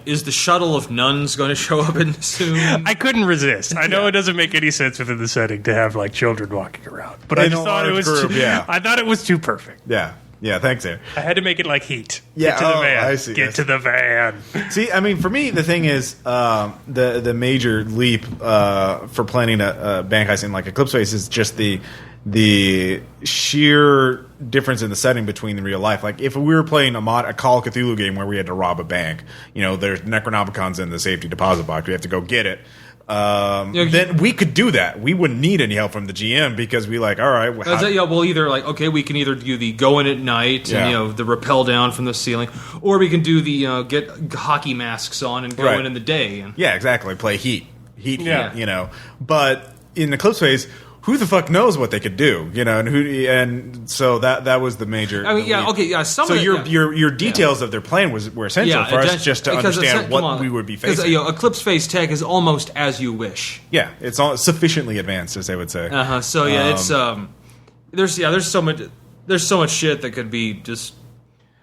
is the shuttle of nuns going to show up in soon? I couldn't resist. I know it doesn't make any sense within the setting to have like children walking around, but I just thought it was. I thought it was too perfect. Yeah. Yeah, thanks, Aaron. I had to make it like Heat. Yeah, Get to the van. I see. Get to the van. See, I mean, for me, the thing is, the major leap for planning a bank heist in like Eclipse Phase is just the sheer difference in the setting between the real life. Like, if we were playing a Call of Cthulhu game where we had to rob a bank, there's Necronomicons in the safety deposit box. We have to go get it. Then we could do that. We wouldn't need any help from the GM because we like, all right. We'll either like, okay, we can either do the go in at night and the rappel down from the ceiling, or we can do the get hockey masks on and go in the day. Yeah, exactly. Play Heat. But in Eclipse Phase, who the fuck knows what they could do, and so that was the major. I mean, So your details of their plan were essential for us just to understand what we would be facing. Because Eclipse Phase tech is almost as you wish. Yeah, it's all sufficiently advanced, as they would say. So it's there's so much shit that could be just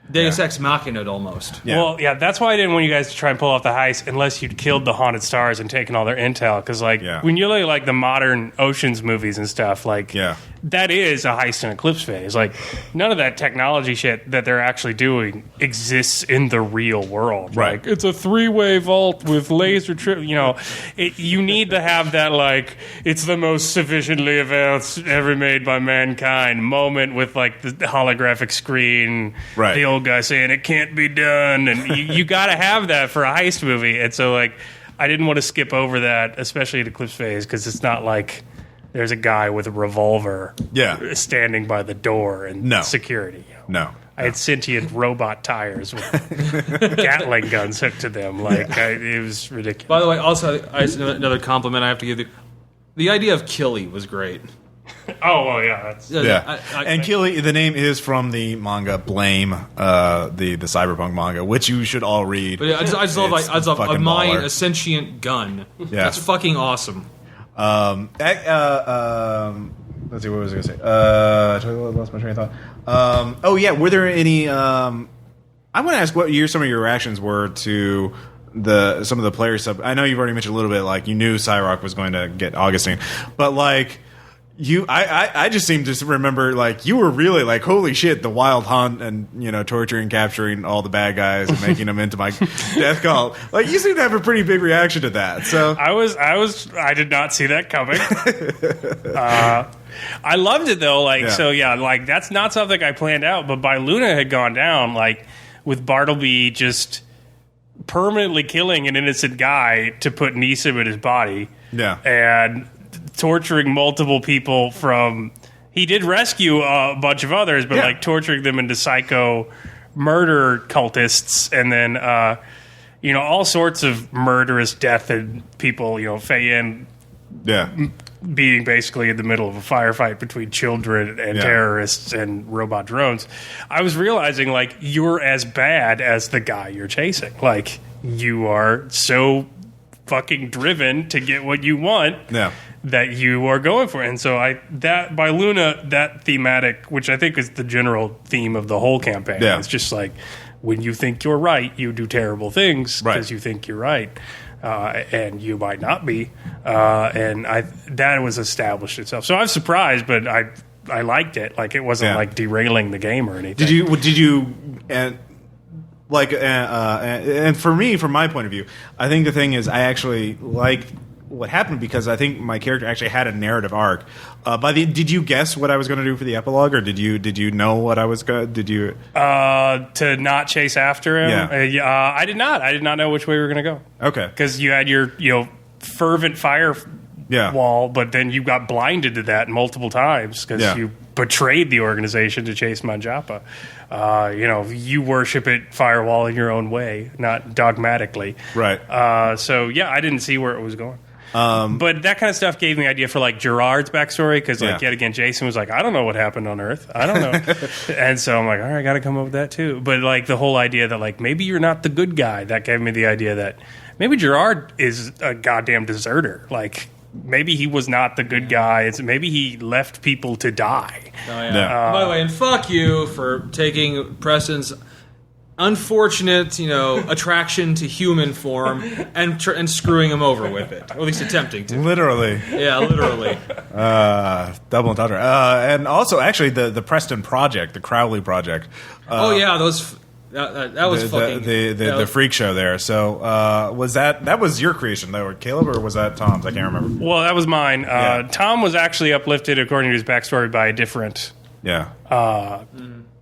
Deus Ex Machina almost. Yeah. Well, that's why I didn't want you guys to try and pull off the heist unless you'd killed the haunted stars and taken all their intel. Because, when you look at, like, the modern Oceans movies and stuff, that is a heist in Eclipse Phase. Like, none of that technology shit that they're actually doing exists in the real world. Right. Like, it's a three-way vault with laser trip. You need to have that, like, it's the most sufficiently advanced ever made by mankind moment with, like, the holographic screen. Right. The old guy saying it can't be done, and you got to have that for a heist movie. And so, like, I didn't want to skip over that, especially at Eclipse Phase, because it's not like there's a guy with a revolver standing by the door and security. No. I had sentient robot tires with Gatling guns hooked to them. It was ridiculous. By the way, also, another compliment I have to give you. The idea of Killy was great. Oh, well, yeah. And Killy, the name is from the manga Blame, the cyberpunk manga, which you should all read. But I just love a mine, a sentient gun. Yeah. That's fucking awesome. Let's see, what was I going to say? I lost my train of thought. Were there any... I want to ask what some of your reactions were to some of the player stuff. I know you've already mentioned a little bit, like, you knew Cyrock was going to get Augustine, but, like... I just seem to remember, like, you were really like, holy shit, the wild hunt and, torturing, capturing all the bad guys and making them into my death cult. Like, you seem to have a pretty big reaction to that. So I did not see that coming. I loved it though. Like, Yeah. so yeah, like that's not something I planned out. But by Luna had gone down, like with Bartleby just permanently killing an innocent guy to put Neeson in his body. Yeah. And torturing multiple people from. He did rescue a bunch of others, but like torturing them into psycho murder cultists, and then all sorts of murderous death and people. Faye-Yin being basically in the middle of a firefight between children and terrorists and robot drones. I was realizing like you're as bad as the guy you're chasing. Like you are so fucking driven to get what you want. Yeah. That you are going for. And so by Luna, that thematic, which I think is the general theme of the whole campaign, it's just like when you think you're right, you do terrible things because you think you're right. And you might not be. And that was established itself. So I was surprised, but I liked it. Like it wasn't like derailing the game or anything. Did you and for me, from my point of view, I think the thing is I actually liked what happened because I think my character actually had a narrative arc. Did you guess what I was going to do for the epilogue, or did you know what I was going? Did you to not chase after him? Yeah. I did not. I did not know which way we were going to go. Okay, because you had your fervent fire wall, but then you got blinded to that multiple times because you betrayed the organization to chase Manjapa. You worship it firewall in your own way, not dogmatically. Right. So I didn't see where it was going. But that kind of stuff gave me an idea for like Gerard's backstory because yet again Jason was like, I don't know what happened on Earth, I don't know. And so I'm like, all right, I gotta come up with that too. But like the whole idea that like maybe you're not the good guy, that gave me the idea that maybe Gerard is a goddamn deserter. Like maybe he was not the good guy. It's maybe he left people to die. Oh, yeah. By the way, and fuck you for taking Preston's unfortunate, attraction to human form and screwing him over with it, or at least attempting to. Literally. Yeah, literally. Double entendre. And also, actually, the Preston Project, the Crowley Project. That was fucking the freak show there. So was that was your creation though, or Caleb, or was that Tom's? I can't remember. Well, that was mine. Tom was actually uplifted according to his backstory by a different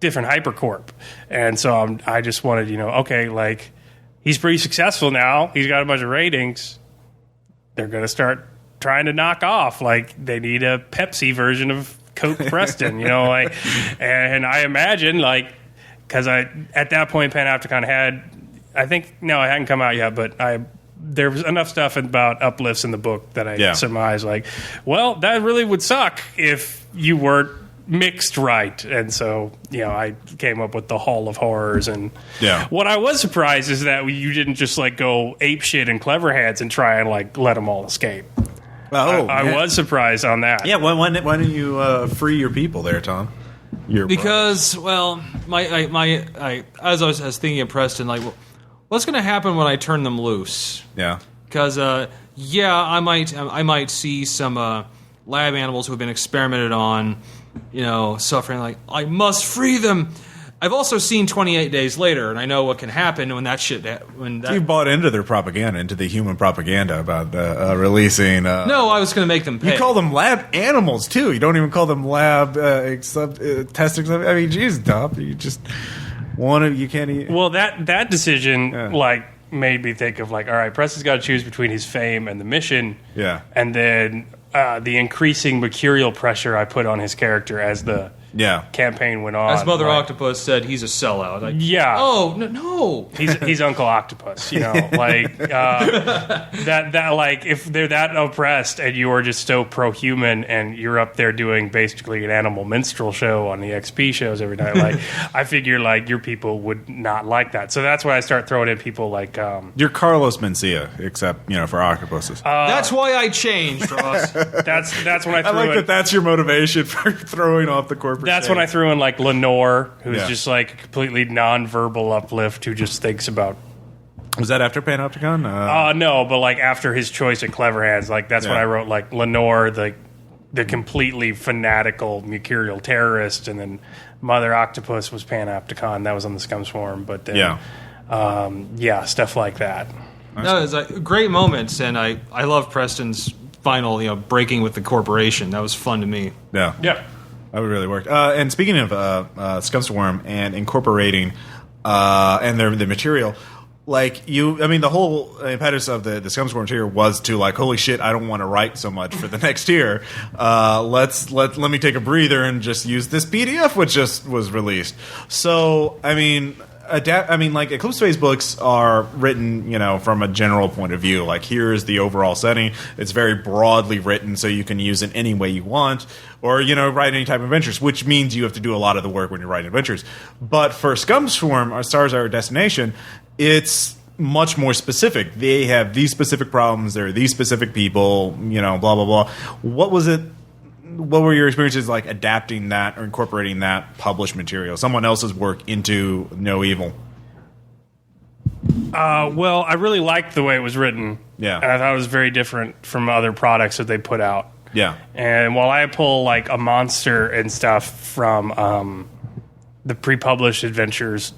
different hypercorp, and so I just wanted okay, like he's pretty successful now. He's got a bunch of ratings. They're going to start trying to knock off. Like they need a Pepsi version of Coke Preston, like, and I imagine like. Because at that point, Panopticon had, it hadn't come out yet, but there was enough stuff about uplifts in the book that I surmised, like, well, that really would suck if you weren't mixed right. And so, I came up with the Hall of Horrors. And what I was surprised is that you didn't just, like, go ape shit in Clever Hands and try and, like, let them all escape. I was surprised on that. Yeah, why didn't you free your people there, Tom? Because, well, as I was thinking of Preston, like, what's going to happen when I turn them loose? Yeah. Because, I might see some lab animals who have been experimented on, suffering. Like, I must free them. I've also seen 28 Days Later, and I know what can happen when that shit. You bought into their propaganda, into the human propaganda about releasing. No, I was going to make them pay. You call them lab animals too. You don't even call them lab testing. I mean, geez, Tom, you just you can't eat. Well, that decision made me think of like, all right, Preston's got to choose between his fame and the mission. Yeah, and then the increasing mercurial pressure I put on his character as the campaign went on. As Mother Octopus said, he's a sellout. Like, oh no, he's Uncle Octopus. Like that. Like if they're that oppressed and you are just so pro-human and you're up there doing basically an animal minstrel show on the XP shows every night. Like I figure like your people would not like that. So that's why I start throwing in people like you're Carlos Mencia, except for octopuses. That's why I changed, Ross. That's when I threw I like that. That's your motivation for throwing off the corporate. That's when I threw in like Lenore, who's just like a completely non-verbal uplift who just thinks about. Was that after Panopticon? No, but like after his choice at Clever Hands, like that's when I wrote like Lenore, the completely fanatical mercurial terrorist, and then Mother Octopus was Panopticon. That was on the Scum Swarm, but then, stuff like that. No, it's like great moments, and I love Preston's final, breaking with the corporation. That was fun to me. Yeah. Yeah. That would really work. And speaking of Scumswarm and incorporating and the material, the whole impetus of the Scumswarm tier was to holy shit, I don't want to write so much for the next tier. Let me take a breather and just use this PDF which just was released. So Eclipse Phase books are written, from a general point of view. Here's the overall setting. It's very broadly written, so you can use it any way you want, or write any type of adventures, which means you have to do a lot of the work when you're writing adventures. But for Scumswarm, our Stars Are Our Destination, it's much more specific. They have these specific problems. There are these specific people. Blah blah blah. What were your experiences like adapting that or incorporating that published material, someone else's work, into No Evil? Well, I really liked the way it was written. Yeah. And I thought it was very different from other products that they put out. Yeah. And while I pull a monster and stuff from the pre-published adventures,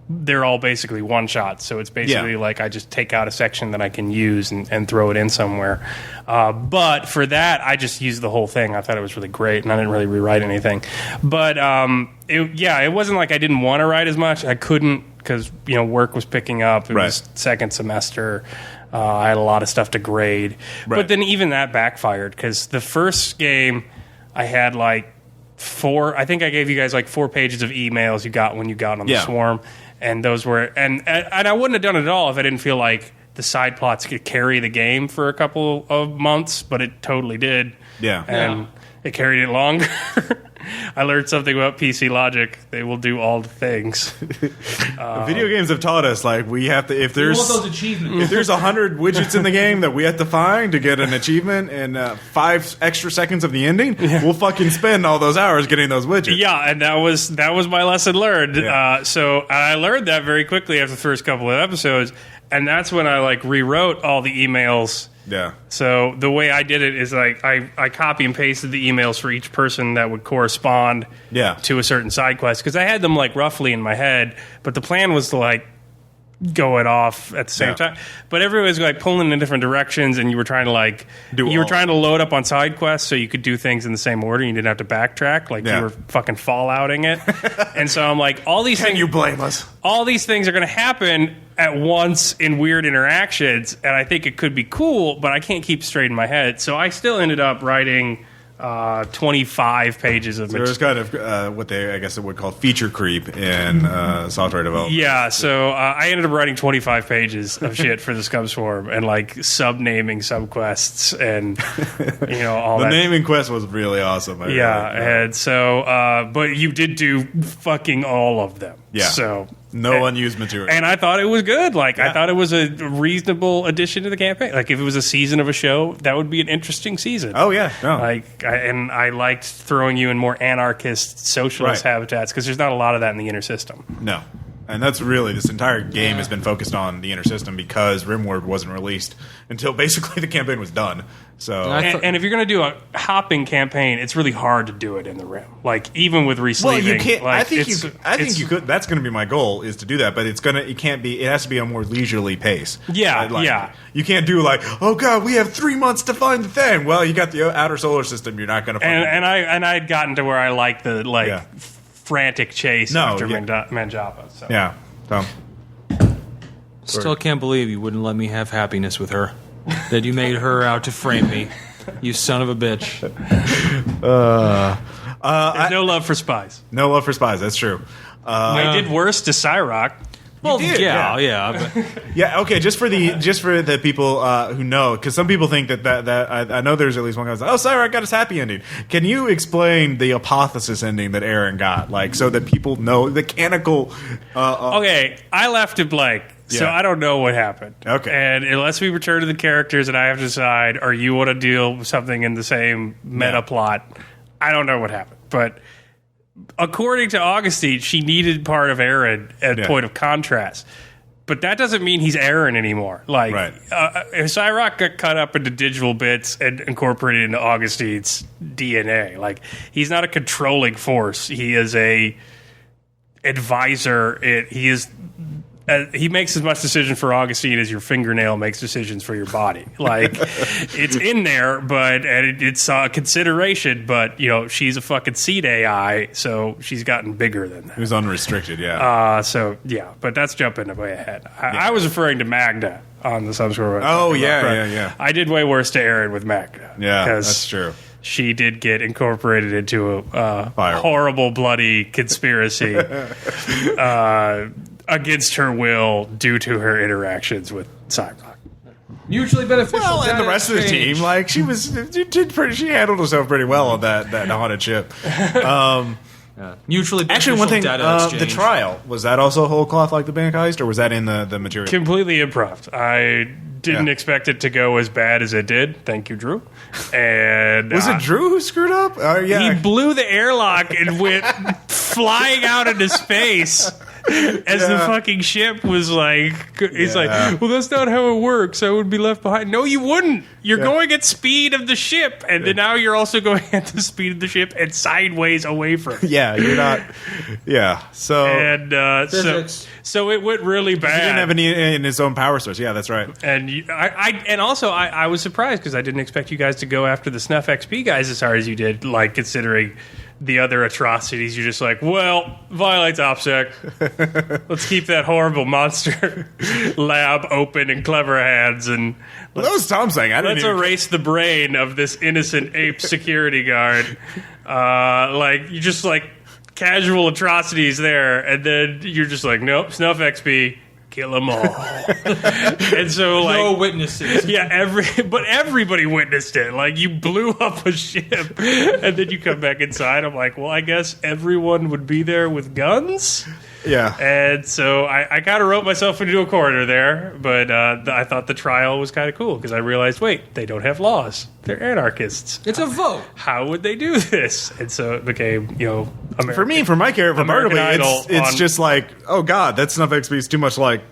they're all basically one-shots. So it's basically I just take out a section that I can use and throw it in somewhere. But for that, I just used the whole thing. I thought it was really great, and I didn't really rewrite anything. But it wasn't like I didn't want to write as much. I couldn't because work was picking up. It was second semester. I had a lot of stuff to grade. Right. But then even that backfired because the first game I had four. I think I gave you guys 4 pages of emails you got when you got on the Swarm. And those were, and I wouldn't have done it at all if I didn't feel like the side plots could carry the game for a couple of months, but it totally did. Yeah. And it carried it longer. I learned something about PC logic. They will do all the things. Video games have taught us we have to, if there's those achievements. If there's 100 widgets in the game that we have to find to get an achievement and 5 extra seconds of the ending, we'll fucking spend all those hours getting those widgets. Yeah, and that was my lesson learned. Yeah. So I learned that very quickly after the first couple of episodes, and that's when I rewrote all the emails. Yeah. So the way I did it is I copy and pasted the emails for each person that would correspond to a certain side quest because I had them roughly in my head, but the plan was to go it off at the same time. But everyone was pulling in different directions, and you were trying to trying to load up on side quests so you could do things in the same order. And you didn't have to backtrack you were fucking Fallouting it. And so I'm all these things. Can you blame us? All these things are going to happen at once in weird interactions, and I think it could be cool, but I can't keep straight in my head. So I still ended up writing 25 pages of material. So there's kind of what I guess it would call feature creep in software development. Yeah, so I ended up writing 25 pages of shit for the Scumswarm and sub-naming subquests and all the that. The naming quest was really awesome. And so but you did do fucking all of them. Yeah. So no unused material. And I thought it was good. I thought it was a reasonable addition to the campaign. If it was a season of a show, that would be an interesting season. Oh, yeah. No. And I liked throwing you in more anarchist, socialist habitats because there's not a lot of that in the inner system. No. And that's really, this entire game has been focused on the inner system because RimWorld wasn't released until basically the campaign was done. So, and if you're going to do a hopping campaign, it's really hard to do it in the Rim. Even with resleeving. Well, you can't. I think you could. That's going to be my goal is to do that, but it can't be. It has to be a more leisurely pace. Yeah, You can't do oh god, we have 3 months to find the thing. Well, you got the outer solar system. You're not going to find it. And I'd gotten to where I liked the frantic chase after Manjapa. So. Yeah. So. Still can't believe you wouldn't let me have happiness with her. That you made her out to frame me. You son of a bitch. No love for spies. No love for spies. That's true. I did worse to Cyrock. Well, yeah. Yeah. Okay. Just for the people who know, because some people think that I know there's at least one guy who's Cyrock got his happy ending. Can you explain the apotheosis ending that Aaron got, so that people know the canonical? Okay, I left it blank. So I don't know what happened. Okay. And unless we return to the characters and I have to decide, or you want to deal with something in the same meta plot, I don't know what happened. But according to Augustine, she needed part of Aaron at point of contrast. But that doesn't mean he's Aaron anymore. If Cyrock got cut up into digital bits and incorporated into Augustine's DNA, he's not a controlling force. He is a advisor. He is he makes as much decision for Augustine as your fingernail makes decisions for your body. Like, it's in there, and it's a consideration, but, she's a fucking seed AI, so she's gotten bigger than that. It was unrestricted, yeah. But that's jumping way ahead. I was referring to Magda on the subscore. Oh, yeah. I did way worse to Aaron with Magda. Yeah, that's true. She did get incorporated into a horrible, bloody conspiracy against her will due to her interactions with Cyberpunk. Mutually beneficial. Well, and the rest of the team, like she handled herself pretty well on that haunted ship. Mutually beneficial. Actually, one thing, data exchange. the trial, was that also whole cloth like the bank heist, or was that in the material? Completely improv. I didn't expect it to go as bad as it did. Thank you, Drew. And was it Drew who screwed up? He blew the airlock and went flying out into space. As the fucking ship was like, he's like, well, that's not how it works. I would be left behind. No, you wouldn't. You're going at speed of the ship, and then now you're also going at the speed of the ship and sideways away from it. Yeah, you're not. Yeah, so and so it went really bad. He didn't have any in his own power source. Yeah, that's right. And I was surprised because I didn't expect you guys to go after the Snuff XP guys as hard as you did. Like considering the other atrocities, you're just like, well, violates OPSEC. Let's keep that horrible monster lab open in clever hands, and that was Tom saying. Let's erase the brain of this innocent ape security guard. You just like casual atrocities there, and then you're just like, nope, Snuff XP. Kill them all. And so, like, no witnesses. Yeah, but everybody witnessed it. Like, you blew up a ship, and then you come back inside. I'm like, well, I guess everyone would be there with guns. Yeah. And so I kind of wrote myself into a corner there, but I thought the trial was kind of cool because I realized, wait, they don't have laws. They're anarchists. It's a vote. How would they do this? And so it became, American, for me, for my character, remarkably, it's just like, oh god, that Snuff XP is too much like,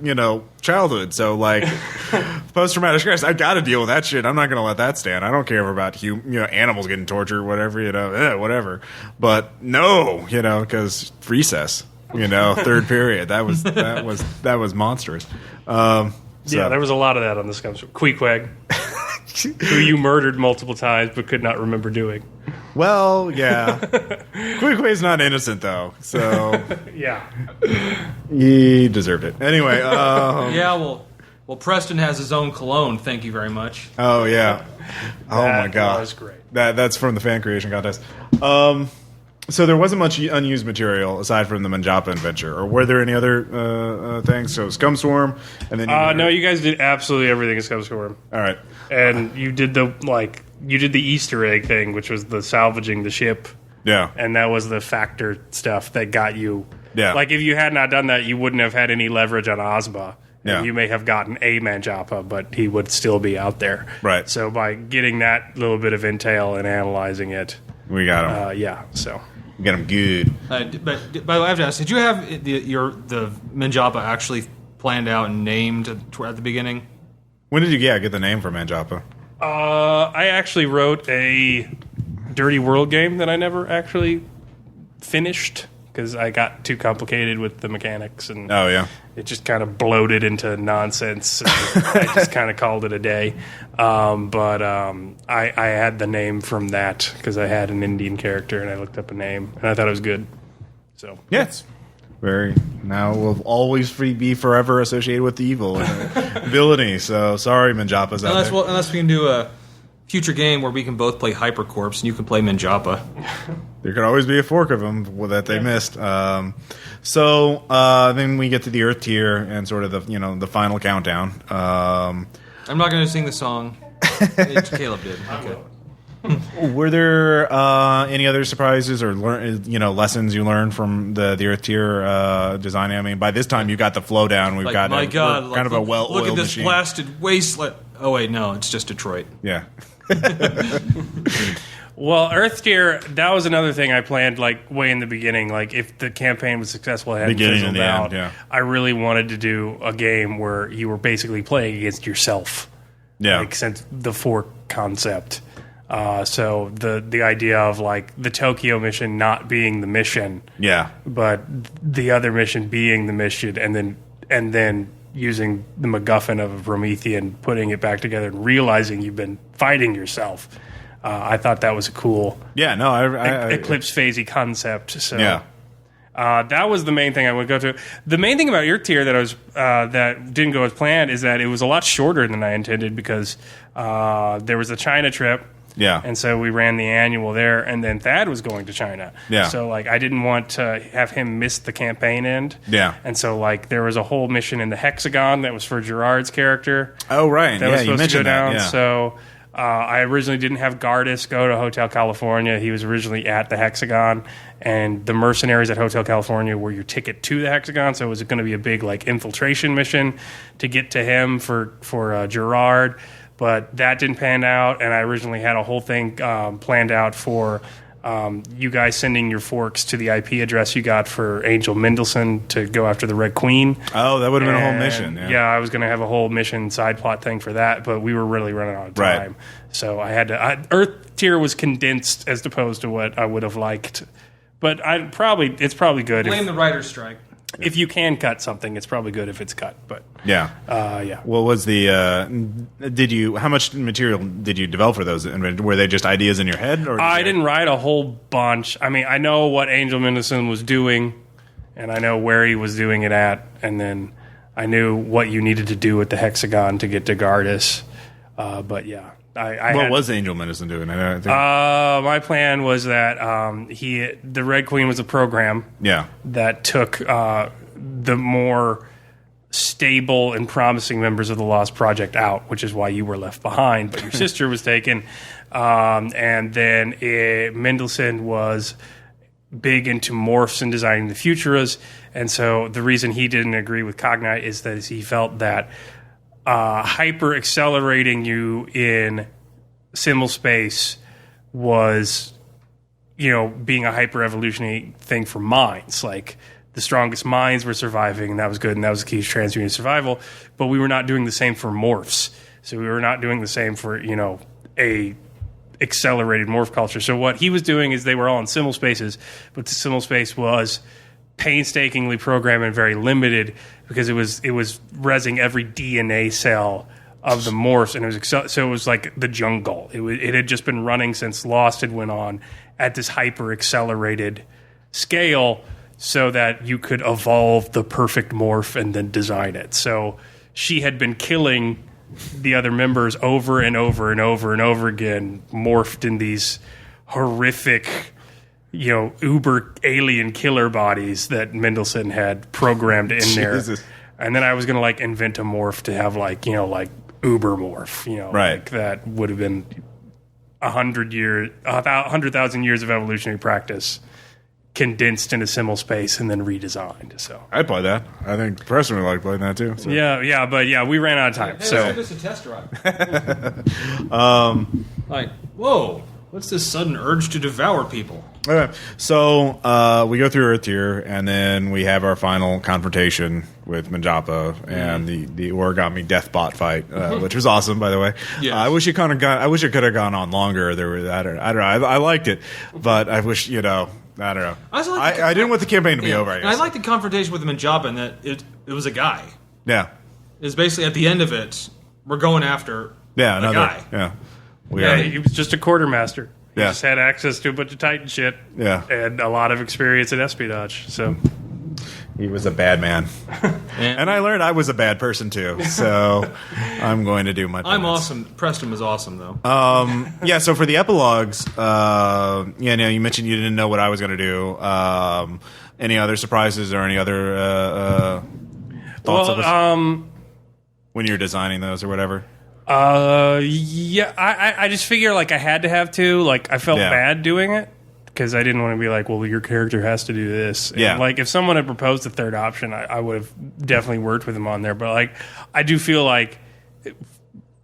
childhood. So like, post-traumatic stress, I got to deal with that shit. I'm not going to let that stand. I don't care about animals getting tortured, whatever, whatever. But no, because recess. Third period. That was monstrous. Yeah, there was a lot of that on the Scum. Queequeg, who you murdered multiple times but could not remember doing. Well, yeah. Queequeg's not innocent though, so yeah, he deserved it. Anyway, well, Preston has his own cologne. Thank you very much. Oh yeah. My god, that was great. That's from the fan creation contest. So there wasn't much unused material aside from the Manjapa adventure, or were there any other things? So Scum Swarm, and then no, you guys did absolutely everything in Scum Swarm. All right, and you did the Easter egg thing, which was the salvaging the ship. Yeah, and that was the factor stuff that got you. Yeah, like if you had not done that, you wouldn't have had any leverage on Ozma. Yeah. You may have gotten a Manjapa, but he would still be out there. Right. So by getting that little bit of intel and analyzing it, we got him. Yeah. So. Get them good. But by the way, I have to ask: did you have the Manjapa actually planned out and named at the beginning? When did you get the name for Manjapa? I actually wrote a Dirty World game that I never actually finished because I got too complicated with the mechanics, and it just kind of bloated into nonsense. And I just kind of called it a day. But I had the name from that because I had an Indian character, and I looked up a name, and I thought it was good. So yes, now will always be forever associated with the evil and villainy. So sorry, Manjapa's out there. Unless we can do a future game where we can both play Hypercorpse and you can play Manjapa. There could always be a fork of them that they missed. So then we get to the Earth tier and sort of the final countdown. I'm not going to sing the song. Caleb did. Okay. Were there any other surprises or lessons you learned from the Earth tier design? I mean, by this time you got the flow down. We've got kind of a well-oiled look at this machine. Blasted wasteland. Oh wait, no, it's just Detroit. Yeah. Well, Earth tier, that was another thing I planned way in the beginning. Like if the campaign was successful, it hadn't fizzled out. End, yeah. I really wanted to do a game where you were basically playing against yourself. Yeah. Since the fork concept. So the idea of the Tokyo mission not being the mission, yeah, but the other mission being the mission, and then and then using the MacGuffin of a Promethean, putting it back together and realizing you've been fighting yourself. I thought that was a cool Eclipse phasey concept. So that was the main thing I would go to. The main thing about your tier that didn't go as planned is that it was a lot shorter than I intended because there was a China trip. Yeah. And so we ran the annual there, and then Thad was going to China. Yeah. So, I didn't want to have him miss the campaign end. Yeah. And so, there was a whole mission in the Hexagon that was for Gerard's character. Oh, right. That was supposed to go down. That, yeah. So, I originally didn't have Gardis go to Hotel California. He was originally at the Hexagon, and the mercenaries at Hotel California were your ticket to the Hexagon. So it was going to be a big infiltration mission to get to him for Gerard. But that didn't pan out, and I originally had a whole thing planned out for you guys sending your forks to the IP address you got for Angel Mendelsohn to go after the Red Queen. Oh, that would have been a whole mission. Yeah, I was going to have a whole mission side plot thing for that, but we were really running out of time. Right. So I had to. Earth tier was condensed as opposed to what I would have liked. But it's probably good. Blame the writer's strike. If you can cut something, it's probably good if it's cut. But yeah. What was the? How much material did you develop for those? Were they just ideas in your head? Or I didn't write a whole bunch. I mean, I know what Angel Mendelsohn was doing, and I know where he was doing it at, and then I knew what you needed to do with the Hexagon to get to Gardis. But yeah. What was Angel Mendelsohn doing? I think. My plan was that the Red Queen was a program that took the more stable and promising members of the Lost Project out, which is why you were left behind, but your sister was taken. And then Mendelsohn was big into morphs and designing the Futuras, and so the reason he didn't agree with Cognite is that he felt that hyper accelerating you in simul space was, being a hyper evolutionary thing for minds. Like the strongest minds were surviving, and that was good, and that was the key to transhuman survival. But we were not doing the same for morphs, so we were not doing the same for a accelerated morph culture. So what he was doing is they were all in simul spaces, but the simul space was painstakingly programmed and very limited because it was resing every DNA cell of the morphs, and it was like the jungle. It had just been running since Lost had went on at this hyper accelerated scale, so that you could evolve the perfect morph and then design it. So she had been killing the other members over and over and over and over again, morphed in these horrific, uber alien killer bodies that Mendelsohn had programmed in there. And then I was going to invent a morph to have uber morph, right. That would have been 100,000 years of evolutionary practice condensed into simul space and then redesigned. So I'd play that. I think Preston would like playing that too. So. Yeah, we ran out of time. Hey, so let's do this a test drive. Whoa, what's this sudden urge to devour people? Okay, so we go through Earth tier, and then we have our final confrontation with Manjapa and the origami death bot fight, which was awesome, by the way. Yes. I wish it could have gone on longer. I don't know. I liked it, but I wish I don't know. I didn't want the campaign to be over. I guess. I like the confrontation with the Manjapa in that it was a guy. Yeah, it's basically at the end of it, we're going after a guy. Yeah, he was just a quartermaster. He Yeah. just had access to a bunch of Titan shit. Yeah. And a lot of experience in espionage. So he was a bad man. And I learned I was a bad person too. So I'm going to do my best. I'm awesome. Preston was awesome though. So for the epilogues, you mentioned you didn't know what I was going to do. Any other surprises or any other thoughts of us when you're designing those or whatever? I just figure I had to have two. I felt bad doing it because I didn't want to be well, your character has to do this. And if someone had proposed a third option, I would have definitely worked with them on there. But I do feel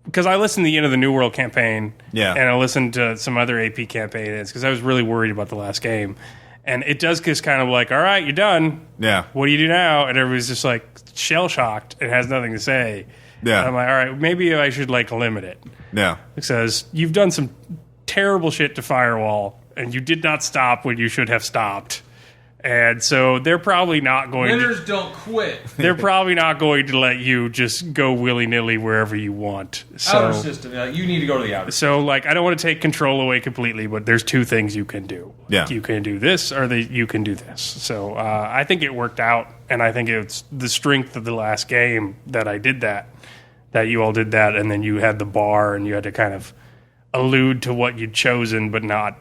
because I listened to the end of the New World campaign, and I listened to some other AP campaigns because I was really worried about the last game, and it does just kind of all right, you're done. Yeah, what do you do now? And everybody's just shell shocked and has nothing to say. Yeah. And I'm all right, maybe I should limit it. Yeah. It says, you've done some terrible shit to Firewall, and you did not stop when you should have stopped. And so they're probably not going Winners don't quit. They're probably not going to let you just go willy-nilly wherever you want. Outer system. You need to go to the outer. So, like, I don't want to take control away completely, but there's two things you can do. Yeah. You can do this or you can do this. So I think it worked out, and I think it's the strength of the last game that I did that you all did that, and then you had the bar, and you had to kind of allude to what you'd chosen, but not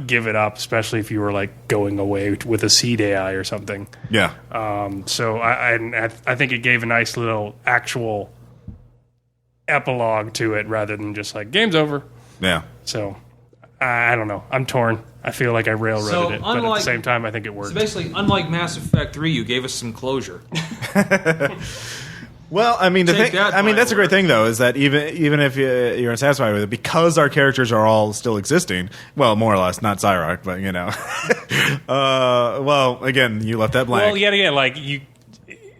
give it up, especially if you were like going away with a seed AI or something. Yeah. So I think it gave a nice little actual epilogue to it rather than just like game's over. Yeah. So I don't know. I'm torn. I feel like I railroaded it, but at the same time, I think it worked. So basically, unlike Mass Effect 3, you gave us some closure. Well, I mean, that's a great thing, though, is that even if you're unsatisfied with it, because our characters are all still existing, well, more or less, not Cyrock, but, you know. Well, again, you left that blank. Well, yet again, like,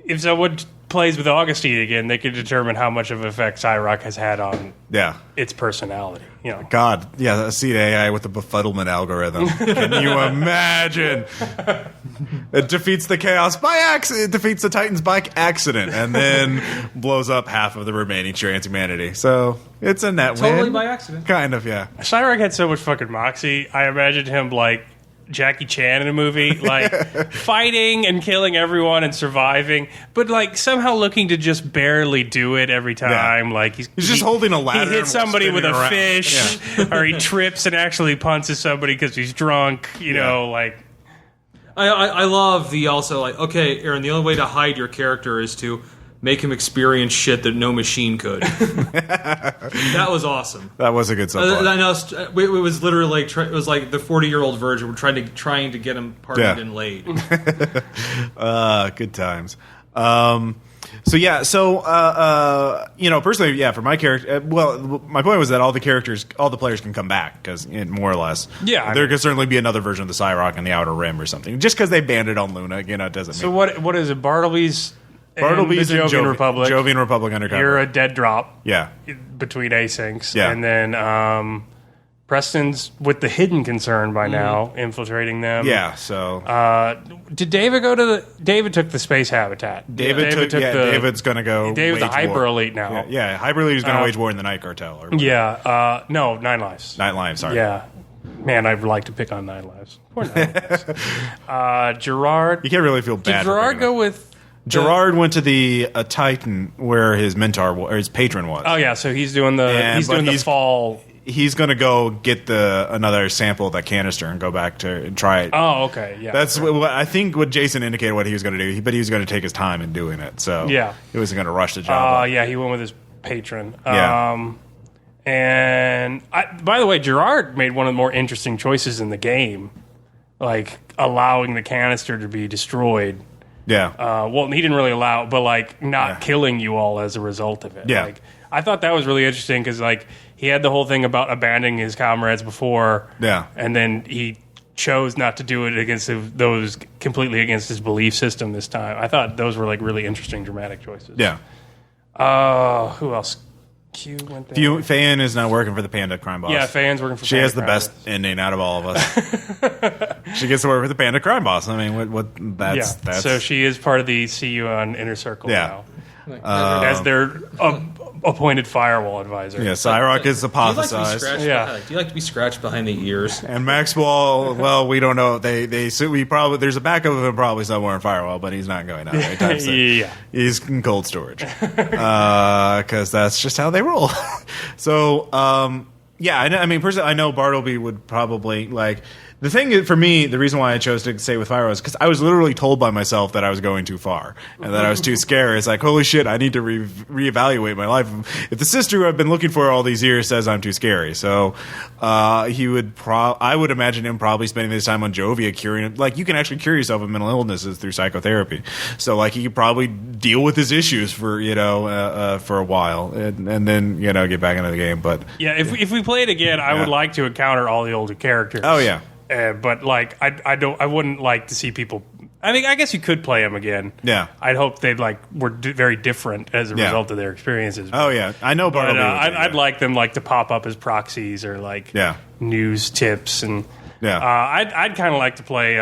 if someone plays with Augustine again, they can determine how much of an effect Cyrock has had on its personality. You know. God, yeah, a seed AI with the befuddlement algorithm. Can you imagine? It defeats the chaos by accident. It defeats the Titans by accident, and then blows up half of the remaining transhumanity. So it's a net win. Totally by accident. Kind of, yeah. Cyrock had so much fucking moxie. I imagined him like Jackie Chan in a movie, like fighting and killing everyone and surviving, but like somehow looking to just barely do it every time. Like he's just holding a ladder. He hits somebody with a around. fish, or he trips and actually punches somebody because he's drunk. You know, like. I love the also like, okay, Aaron, the only way to hide your character is to make him experience shit that no machine could. That was awesome. That was a good subplot. I know it was literally like it was like the 40-year-old virgin. We're trying to get him partied and laid. Good times. You know, personally, yeah, for my character, well, my point was that all the players can come back because, more or less, there could certainly be another version of the Cyrock in the Outer Rim or something. Just because they banned it on Luna, you know, it doesn't. So what is it? Bartleby's and Jovian Republic. Jovian Republic undercover. You're a dead drop. Yeah. Between asyncs. Yeah. And then Preston's with the hidden concern by now, infiltrating them. Yeah, so did David go to David took the space habitat. David's gonna go. David's wage the Hyper war. Elite now. Yeah, Hyper Elite is gonna wage war in the Night Cartel. Or no, 9 Lives. 9 Lives, sorry. Yeah. Man, I'd like to pick on 9 Lives. Poor 9 Lives. Gerard. You can't really feel bad. Did Gerard go with Gerard went to the Titan where his mentor or his patron was. Oh yeah, so he's doing the fall. He's going to go get another sample of that canister and go back and try it. Oh, okay, yeah. That's what I think. What Jason indicated what he was going to do, but he was going to take his time in doing it. So yeah, he wasn't going to rush the job. Yeah, he went with his patron. Yeah. And by the way, Gerard made one of the more interesting choices in the game, like allowing the canister to be destroyed. Yeah. Well, he didn't really allow it, but like not killing you all as a result of it. Yeah. Like, I thought that was really interesting because like he had the whole thing about abandoning his comrades before. Yeah. And then he chose not to do it against those completely against his belief system this time. I thought those were like really interesting, dramatic choices. Yeah. Who else? Q went there. Fayen is now working for the Panda Crime Boss. Yeah, Fayen's working for. She has the best ending out of all of us. She gets to work with the Panda Crime Boss. I mean, that's so she is part of the CU on Inner Circle now. As their appointed firewall advisor. Yeah, Cyrock is apothesized. Do you like to be scratched behind the ears? And Maxwell, well, we don't know. We probably there's a backup of him probably somewhere in Firewall, but he's not going out anytime soon. Yeah, he's in cold storage because that's just how they roll. So, I mean, personally, I know Bartleby would probably like. The thing for me, the reason why I chose to stay with Firewall is because I was literally told by myself that I was going too far and that I was too scared. It's like, holy shit, I need to reevaluate my life. If the sister who I've been looking for all these years says I'm too scary, so he would. I would imagine him probably spending this time on Jovia curing. Like, you can actually cure yourself of mental illnesses through psychotherapy. So, like, he could probably deal with his issues for for a while and then get back into the game. But yeah, if we play it again, I would like to encounter all the older characters. Oh yeah. But like, I wouldn't like to see people. I mean, I guess you could play them again. Yeah, I'd hope they were very different as a result of their experiences. Oh yeah, I know. But I'd like them to pop up as proxies or news tips and I'd kind of like to play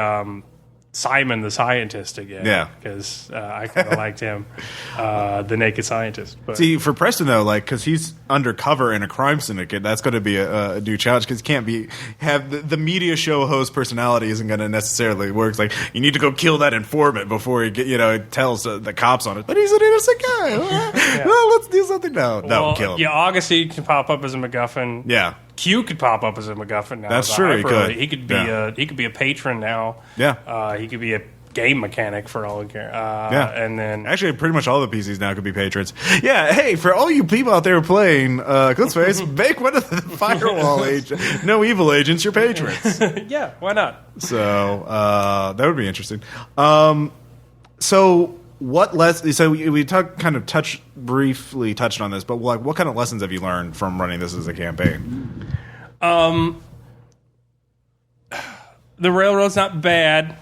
Simon the Scientist again. Yeah. Because I kind of liked him, the Naked Scientist. But See, for Preston though, like because he's undercover in a crime syndicate, that's going to be a new challenge because he can't have the media show host personality isn't going to necessarily work. It's like you need to go kill that informant before he tells the cops on it. But he's an innocent guy. Well, let's do something now. No, kill him. Yeah, Augustine can pop up as a MacGuffin. Yeah. Q could pop up as a MacGuffin now. That's true. He could. He could be he could be a patron now. Yeah. He could be a game mechanic for all we care. And then Actually, pretty much all the PCs now could be patrons. Yeah, hey, for all you people out there playing Clipspace, make one of the firewall agents. No evil agents, your patrons. yeah, why not? So that would be interesting. So what So we briefly touched on this, but like, what kind of lessons have you learned from running this as a campaign? The railroad's not bad,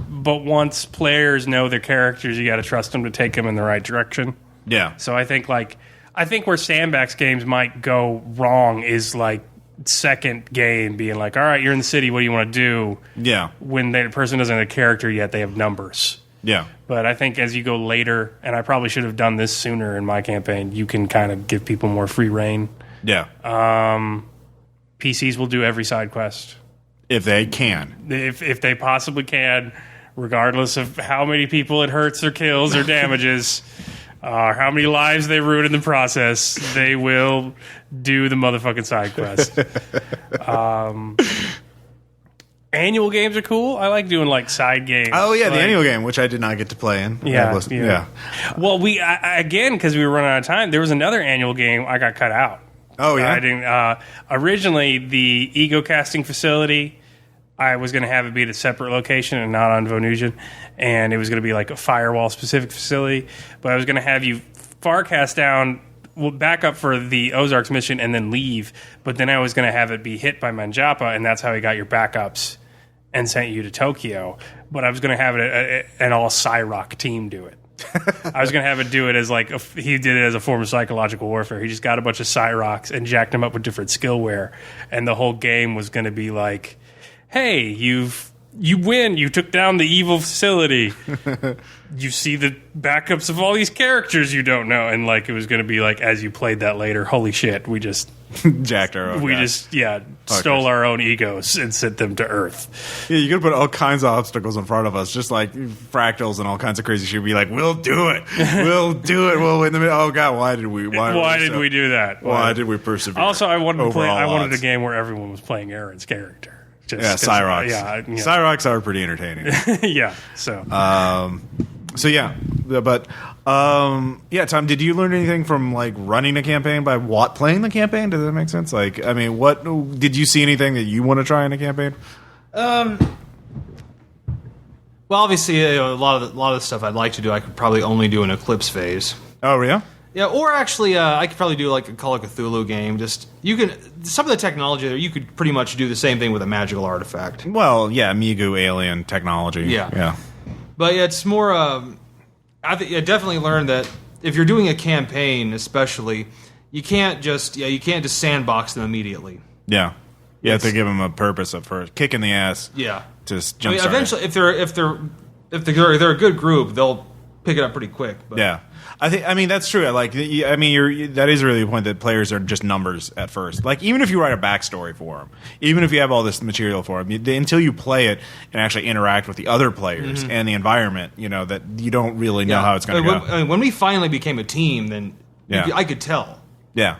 but once players know their characters, you got to trust them to take them in the right direction. Yeah. So I think where Sandbox games might go wrong is like second game being like, all right, you're in the city, what do you want to do? Yeah. When the person doesn't have a character yet, they have numbers. Yeah. But I think as you go later, and I probably should have done this sooner in my campaign, you can kind of give people more free reign. Yeah. PCs will do every side quest. If they can. If they possibly can, regardless of how many people it hurts or kills or damages, how many lives they ruin in the process, they will do the motherfucking side quest. Annual games are cool. I like doing like side games. Oh yeah, the like, annual game, which I did not get to play in. Yeah. Well, again, because we were running out of time, there was another annual game I got cut out. Oh yeah. I didn't. Originally, the ego casting facility, I was going to have it be at a separate location and not on Vonusian, and it was going to be like a firewall specific facility. But I was going to have you farcast down, back up for the Ozarks mission, and then leave. But then I was going to have it be hit by Manjapa, and that's how he got your backups and sent you to Tokyo. But I was going to have an all Cyrock team do it. I was going to have it do it as like he did it as a form of psychological warfare. He just got a bunch of Cyrocks and jacked them up with different skillware, and the whole game was going to be like, hey, you win. You took down the evil facility. You see the backups of all these characters you don't know. And like it was going to be like, as you played that later, holy shit, we just jacked our own. We just stole our own egos and sent them to Earth. Yeah, you could put all kinds of obstacles in front of us, just like fractals and all kinds of crazy shit. Be like, we'll do it. We'll do it. We'll win the. Oh God, why did we do that? Why did we persevere? Also, I wanted a game where everyone was playing Aaron's character. Cyrox. Cyrox are pretty entertaining. Yeah. So. Tom, did you learn anything from like running a campaign by playing the campaign? Does that make sense? Like, I mean, what did you see anything that you want to try in a campaign? Well, obviously, a lot of the stuff I'd like to do, I could probably only do in Eclipse phase. Oh, yeah. Yeah, or actually, I could probably do like a Call of Cthulhu game. Just some of the technology there, you could pretty much do the same thing with a magical artifact. Well, yeah, Migu alien technology. Yeah. But yeah, it's more. I definitely learned that if you're doing a campaign, especially, you can't just sandbox them immediately. Yeah, you have to give them a purpose at first, kick in the ass. Yeah, just jump. Eventually, if they're a good group, they'll pick it up pretty quick. But. Yeah. I mean that's true. That is really the point that players are just numbers at first. Like even if you write a backstory for them, even if you have all this material for them, until you play it and actually interact with the other players and the environment, that you don't really know how it's going to go. When we finally became a team, then I could tell. Yeah.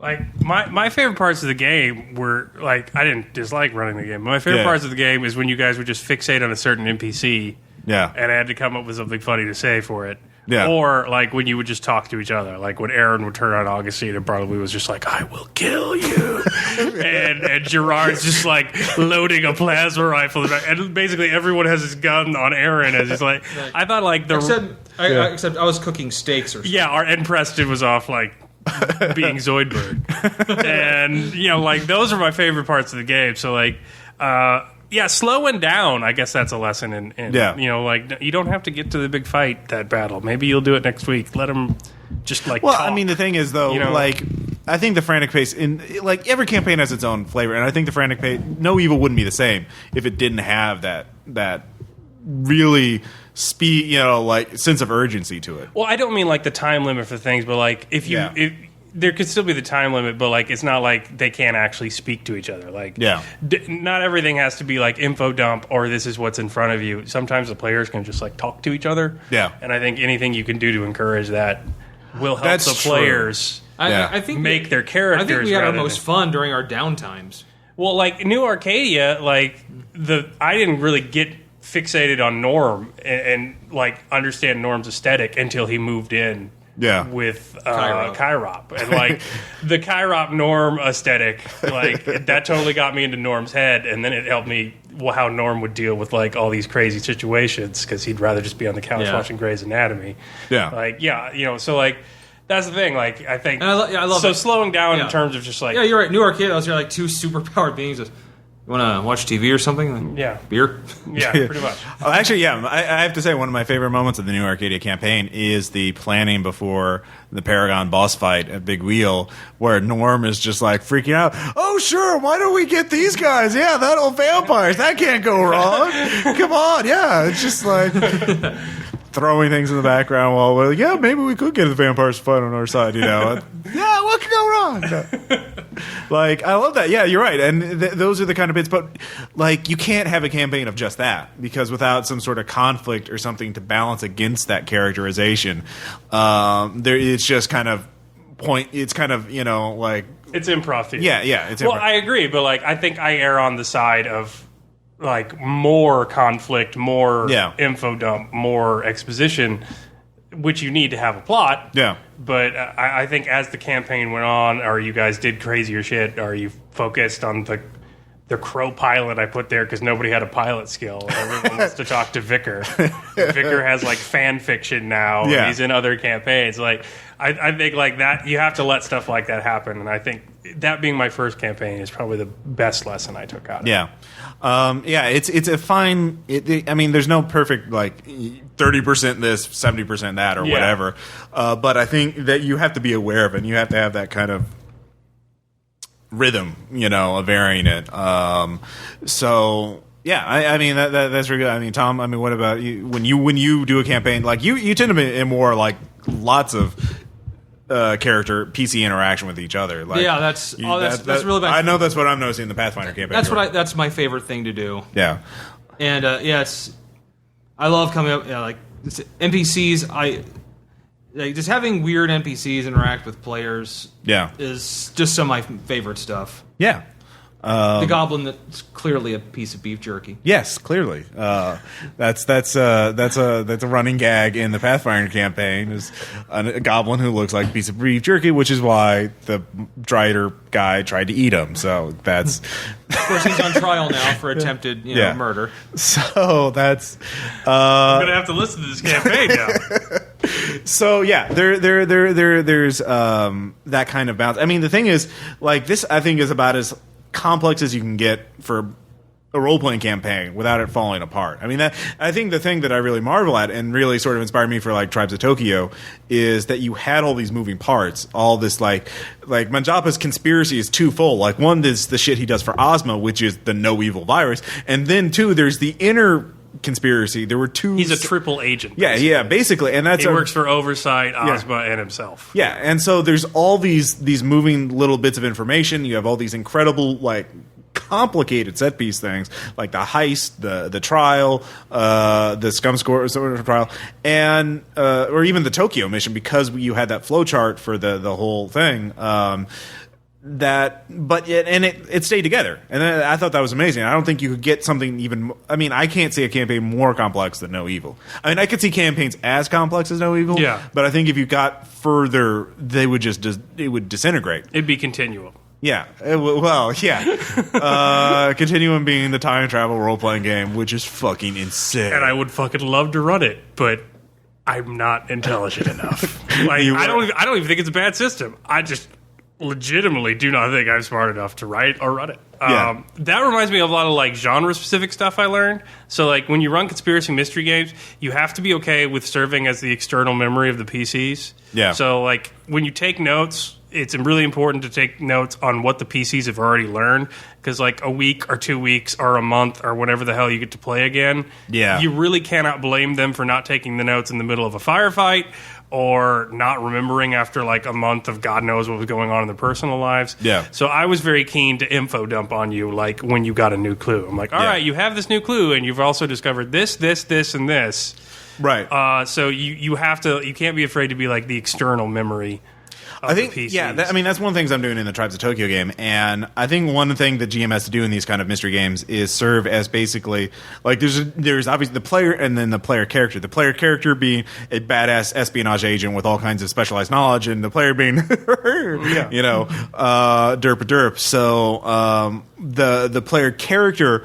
Like my favorite parts of the game were like I didn't dislike running the game. My favorite parts of the game is when you guys would just fixate on a certain NPC. Yeah. And I had to come up with something funny to say for it. Yeah. Or like when you would just talk to each other, like when Aaron would turn on Augustine and probably was just like, "I will kill you," and Gerard's just like loading a plasma rifle, and basically everyone has his gun on Aaron as he's like. Right. I thought like except I was cooking steaks or something. Yeah, and Preston was off like being Zoidberg, and like those are my favorite parts of the game. So like. Slowing down, I guess that's a lesson in like you don't have to get to the big fight, that battle. Maybe you'll do it next week. Let them just like talk. I mean, the thing is, though, like, I think the frantic pace, like, every campaign has its own flavor, and I think the frantic pace, No Evil wouldn't be the same if it didn't have that really speed, like sense of urgency to it. Well, I don't mean like the time limit for things, but like if there could still be the time limit, but like it's not like they can't actually speak to each other. Like, not everything has to be like info dump or this is what's in front of you. Sometimes the players can just like talk to each other. Yeah, and I think anything you can do to encourage that will help the players. I think make their characters. I think we had our most fun during our downtimes. Well, like New Arcadia, like I didn't really get fixated on Norm and like understand Norm's aesthetic until he moved in. Yeah, with Kyrop. And like the Kyrop Norm aesthetic, like that totally got me into Norm's head, and then it helped me how Norm would deal with like all these crazy situations because he'd rather just be on the couch watching Grey's Anatomy. Yeah, like so like that's the thing. Like I think I love so it. slowing down in terms of just like you're right. New Arcadia, those are like two superpowered beings. You want to watch TV or something? Yeah. Beer? Yeah, pretty much. Actually, I have to say one of my favorite moments of the New Arcadia campaign is the planning before the Paragon boss fight at Big Wheel, where Norm is just like freaking out. Oh, sure, why don't we get these guys? Yeah, that old vampires. That can't go wrong. Come on, yeah. It's just like throwing things in the background while we're like, maybe we could get the vampires to fight on our side, Yeah, what could go wrong? Like, I love that. Yeah, you're right. And those are the kind of bits. But, like, you can't have a campaign of just that. Because without some sort of conflict or something to balance against that characterization, it's just kind of it's kind of, like... It's improv theater. Yeah, it's improv. Well, I agree. But, like, I think I err on the side of... like more conflict, more info dump, more exposition, which you need to have a plot. Yeah. But I think as the campaign went on, or you guys did crazier shit, or you focused on the crow pilot I put there because nobody had a pilot skill. Everyone wants to talk to Vicar. Vicar has like fan fiction now. Yeah. And he's in other campaigns. Like I think like that you have to let stuff like that happen. And I think that being my first campaign is probably the best lesson I took out of it. It's a fine. I mean, there's no perfect like 30% this, 70% that, or whatever. But I think that you have to be aware of it. And you have to have that kind of rhythm, of varying it. So yeah, I mean that's really good. I mean, Tom, what about you? When you do a campaign, like you tend to be in more like lots of character PC interaction with each other. Like, that's really bad. I know that's what I'm noticing in the Pathfinder campaign. That's my favorite thing to do. Yeah, and I love coming up like NPCs. Just having weird NPCs interact with players. Yeah, is just some of my favorite stuff. Yeah. The goblin that's clearly a piece of beef jerky. Yes, clearly. That's a running gag in the Pathfinder campaign is a goblin who looks like a piece of beef jerky, which is why the Drider guy tried to eat him. So that's of course he's on trial now for attempted murder. So that's I'm gonna have to listen to this campaign now. So yeah, there's that kind of balance. I mean, the thing is, like this, I think is about as complex as you can get for a role-playing campaign without it falling apart. I mean, I think the thing that I really marvel at and really sort of inspired me for like Tribes of Tokyo is that you had all these moving parts, all this like Manjapa's conspiracy is twofold. Like one is the shit he does for Ozma, which is the no evil virus, and then two, there's the inner conspiracy. There were two. He's a triple agent. Yeah, basically, and that's he works for Oversight, Ozma, and himself. Yeah, and so there's all these moving little bits of information. You have all these incredible like complicated set piece things like the heist, the trial, the scum score trial, and or even the Tokyo mission because you had that flow chart for the whole thing. It stayed together, and I thought that was amazing. I don't think you could get something even. I mean, I can't see a campaign more complex than No Evil. I mean, I could see campaigns as complex as No Evil. Yeah, but I think if you got further, they would it would disintegrate. It'd be Continuum. Yeah. Continuum being the time travel role playing game, which is fucking insane, and I would fucking love to run it, but I'm not intelligent enough. Like, I don't even think it's a bad system. legitimately do not think I'm smart enough to write or run it. Yeah. That reminds me of a lot of like genre-specific stuff I learned. So like when you run conspiracy mystery games, you have to be okay with serving as the external memory of the PCs. Yeah. So like when you take notes, it's really important to take notes on what the PCs have already learned, because like a week or 2 weeks or a month or whenever the hell you get to play again, you really cannot blame them for not taking the notes in the middle of a firefight or not remembering after like a month of God knows what was going on in their personal lives. Yeah. So I was very keen to info dump on you like when you got a new clue. I'm like, all right, you have this new clue and you've also discovered this, and this. Right. So you can't be afraid to be like the external memory. I think, PCs. that's one of the things I'm doing in the Tribes of Tokyo game, and I think one thing that GM has to do in these kind of mystery games is serve as basically, like, there's obviously the player and then the player character. The player character being a badass espionage agent with all kinds of specialized knowledge, and the player being, derp derp. So the player character,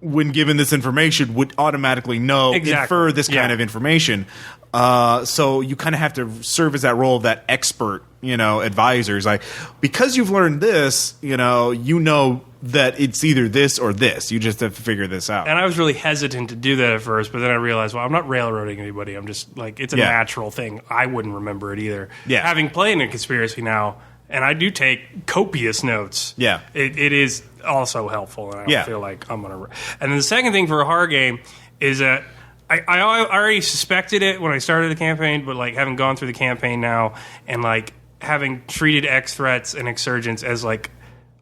when given this information, would automatically infer this kind of information. So you kind of have to serve as that role of that expert, advisors. Like, because you've learned this, you know that it's either this or this. You just have to figure this out. And I was really hesitant to do that at first, but then I realized, well, I'm not railroading anybody. I'm just like, it's a natural thing. I wouldn't remember it either. Yeah. Having played in Conspiracy now, and I do take copious notes. Yeah. It is also helpful, and I don't feel like I'm going to... And then the second thing for a horror game is that I already suspected it when I started the campaign, but like having gone through the campaign now and like having treated X threats and exurgents as like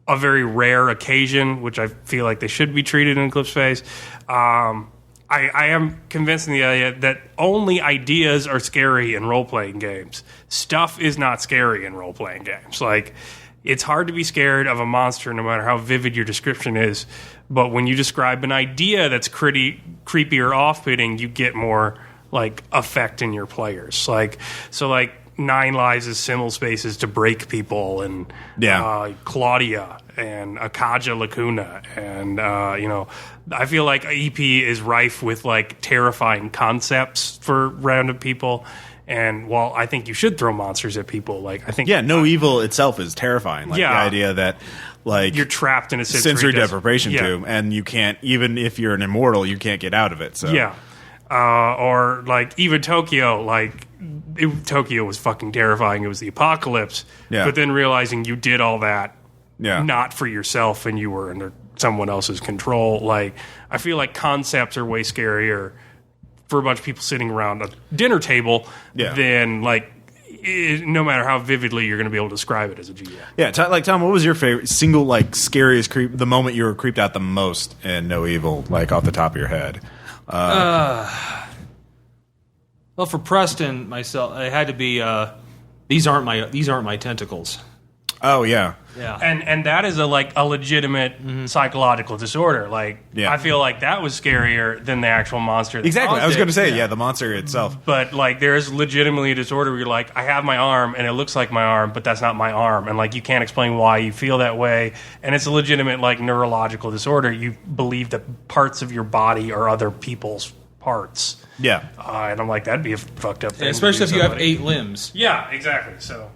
a very rare occasion, which I feel like they should be treated in Eclipse Phase, I am convinced in the idea that only ideas are scary in role-playing games. Stuff is not scary in role-playing games. Like, it's hard to be scared of a monster no matter how vivid your description is. But when you describe an idea that's creepy or off-putting, you get more, like, effect in your players. Like, so, like, Nine Lives is simul spaces to break people, and Claudia and Akaja Lacuna, and I feel like EP is rife with like terrifying concepts for random people. And while I think you should throw monsters at people, like I think no evil itself is terrifying. Like the idea that like you're trapped in a sensory deprivation too, and you can't, even if you're an immortal, you can't get out of it. So or like even Tokyo, like Tokyo was fucking terrifying. It was the apocalypse, but then realizing you did all that not for yourself and you were under someone else's control. Like I feel like concepts are way scarier for a bunch of people sitting around a dinner table than like no matter how vividly you're going to be able to describe it as a GM. Yeah, Tom, what was your favorite single like scariest creep? The moment you were creeped out the most in No Evil, like off the top of your head. Well, for Preston, myself, it had to be these aren't my tentacles. Oh yeah. And that is a legitimate psychological disorder. Like I feel like that was scarier than the actual monster. Exactly. I was going to say the monster itself. But like there is legitimately a disorder where you're like, I have my arm and it looks like my arm, but that's not my arm, and like you can't explain why you feel that way, and it's a legitimate like neurological disorder. You believe that parts of your body are other people's parts. Yeah. And I'm like, that'd be a fucked up thing. Especially if you have 8 limbs. Yeah, exactly. So.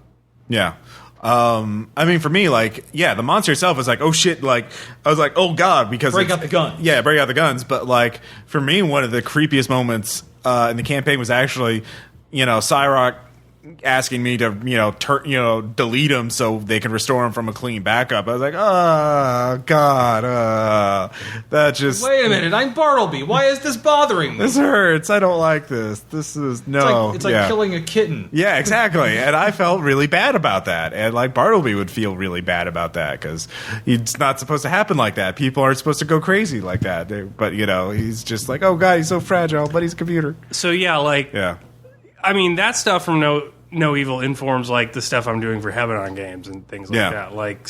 Yeah. I mean, for me, like, the monster itself was like, oh shit, like, I was like, oh god, because break out the guns. Yeah, break out the guns. But like, for me, one of the creepiest moments in the campaign was actually, Cyrock asking me to, delete him so they can restore him from a clean backup. I was like, oh god, that just... Wait a minute, I'm Bartleby. Why is this bothering me? This hurts. I don't like this. This is no. It's like killing a kitten. Yeah, exactly. And I felt really bad about that. And like Bartleby would feel really bad about that because it's not supposed to happen like that. People aren't supposed to go crazy like that. But he's just like, oh god, he's so fragile, but he's a computer. So I mean, that stuff from No Evil informs like the stuff I'm doing for Heaven games and things like that. Like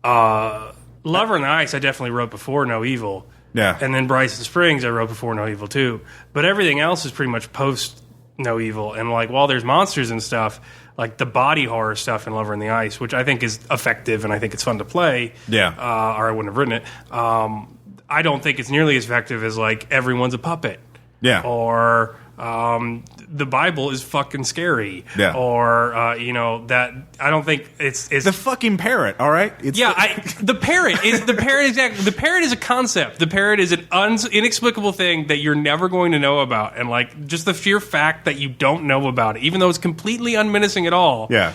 Lover in the Ice, I definitely wrote before No Evil. Yeah. And then Bryson Springs, I wrote before No Evil too. But everything else is pretty much post No Evil. And like while there's monsters and stuff, like the body horror stuff in Lover in the Ice, which I think is effective and I think it's fun to play. Yeah. Or I wouldn't have written it. I don't think it's nearly as effective as like everyone's a puppet. Yeah. Or the Bible is fucking scary. Yeah. Or, that I don't think it's the fucking parrot, all right? It's the parrot is exactly. The parrot is a concept. The parrot is an inexplicable thing that you're never going to know about. And like just the sheer fact that you don't know about it, even though it's completely unmenacing at all. Yeah.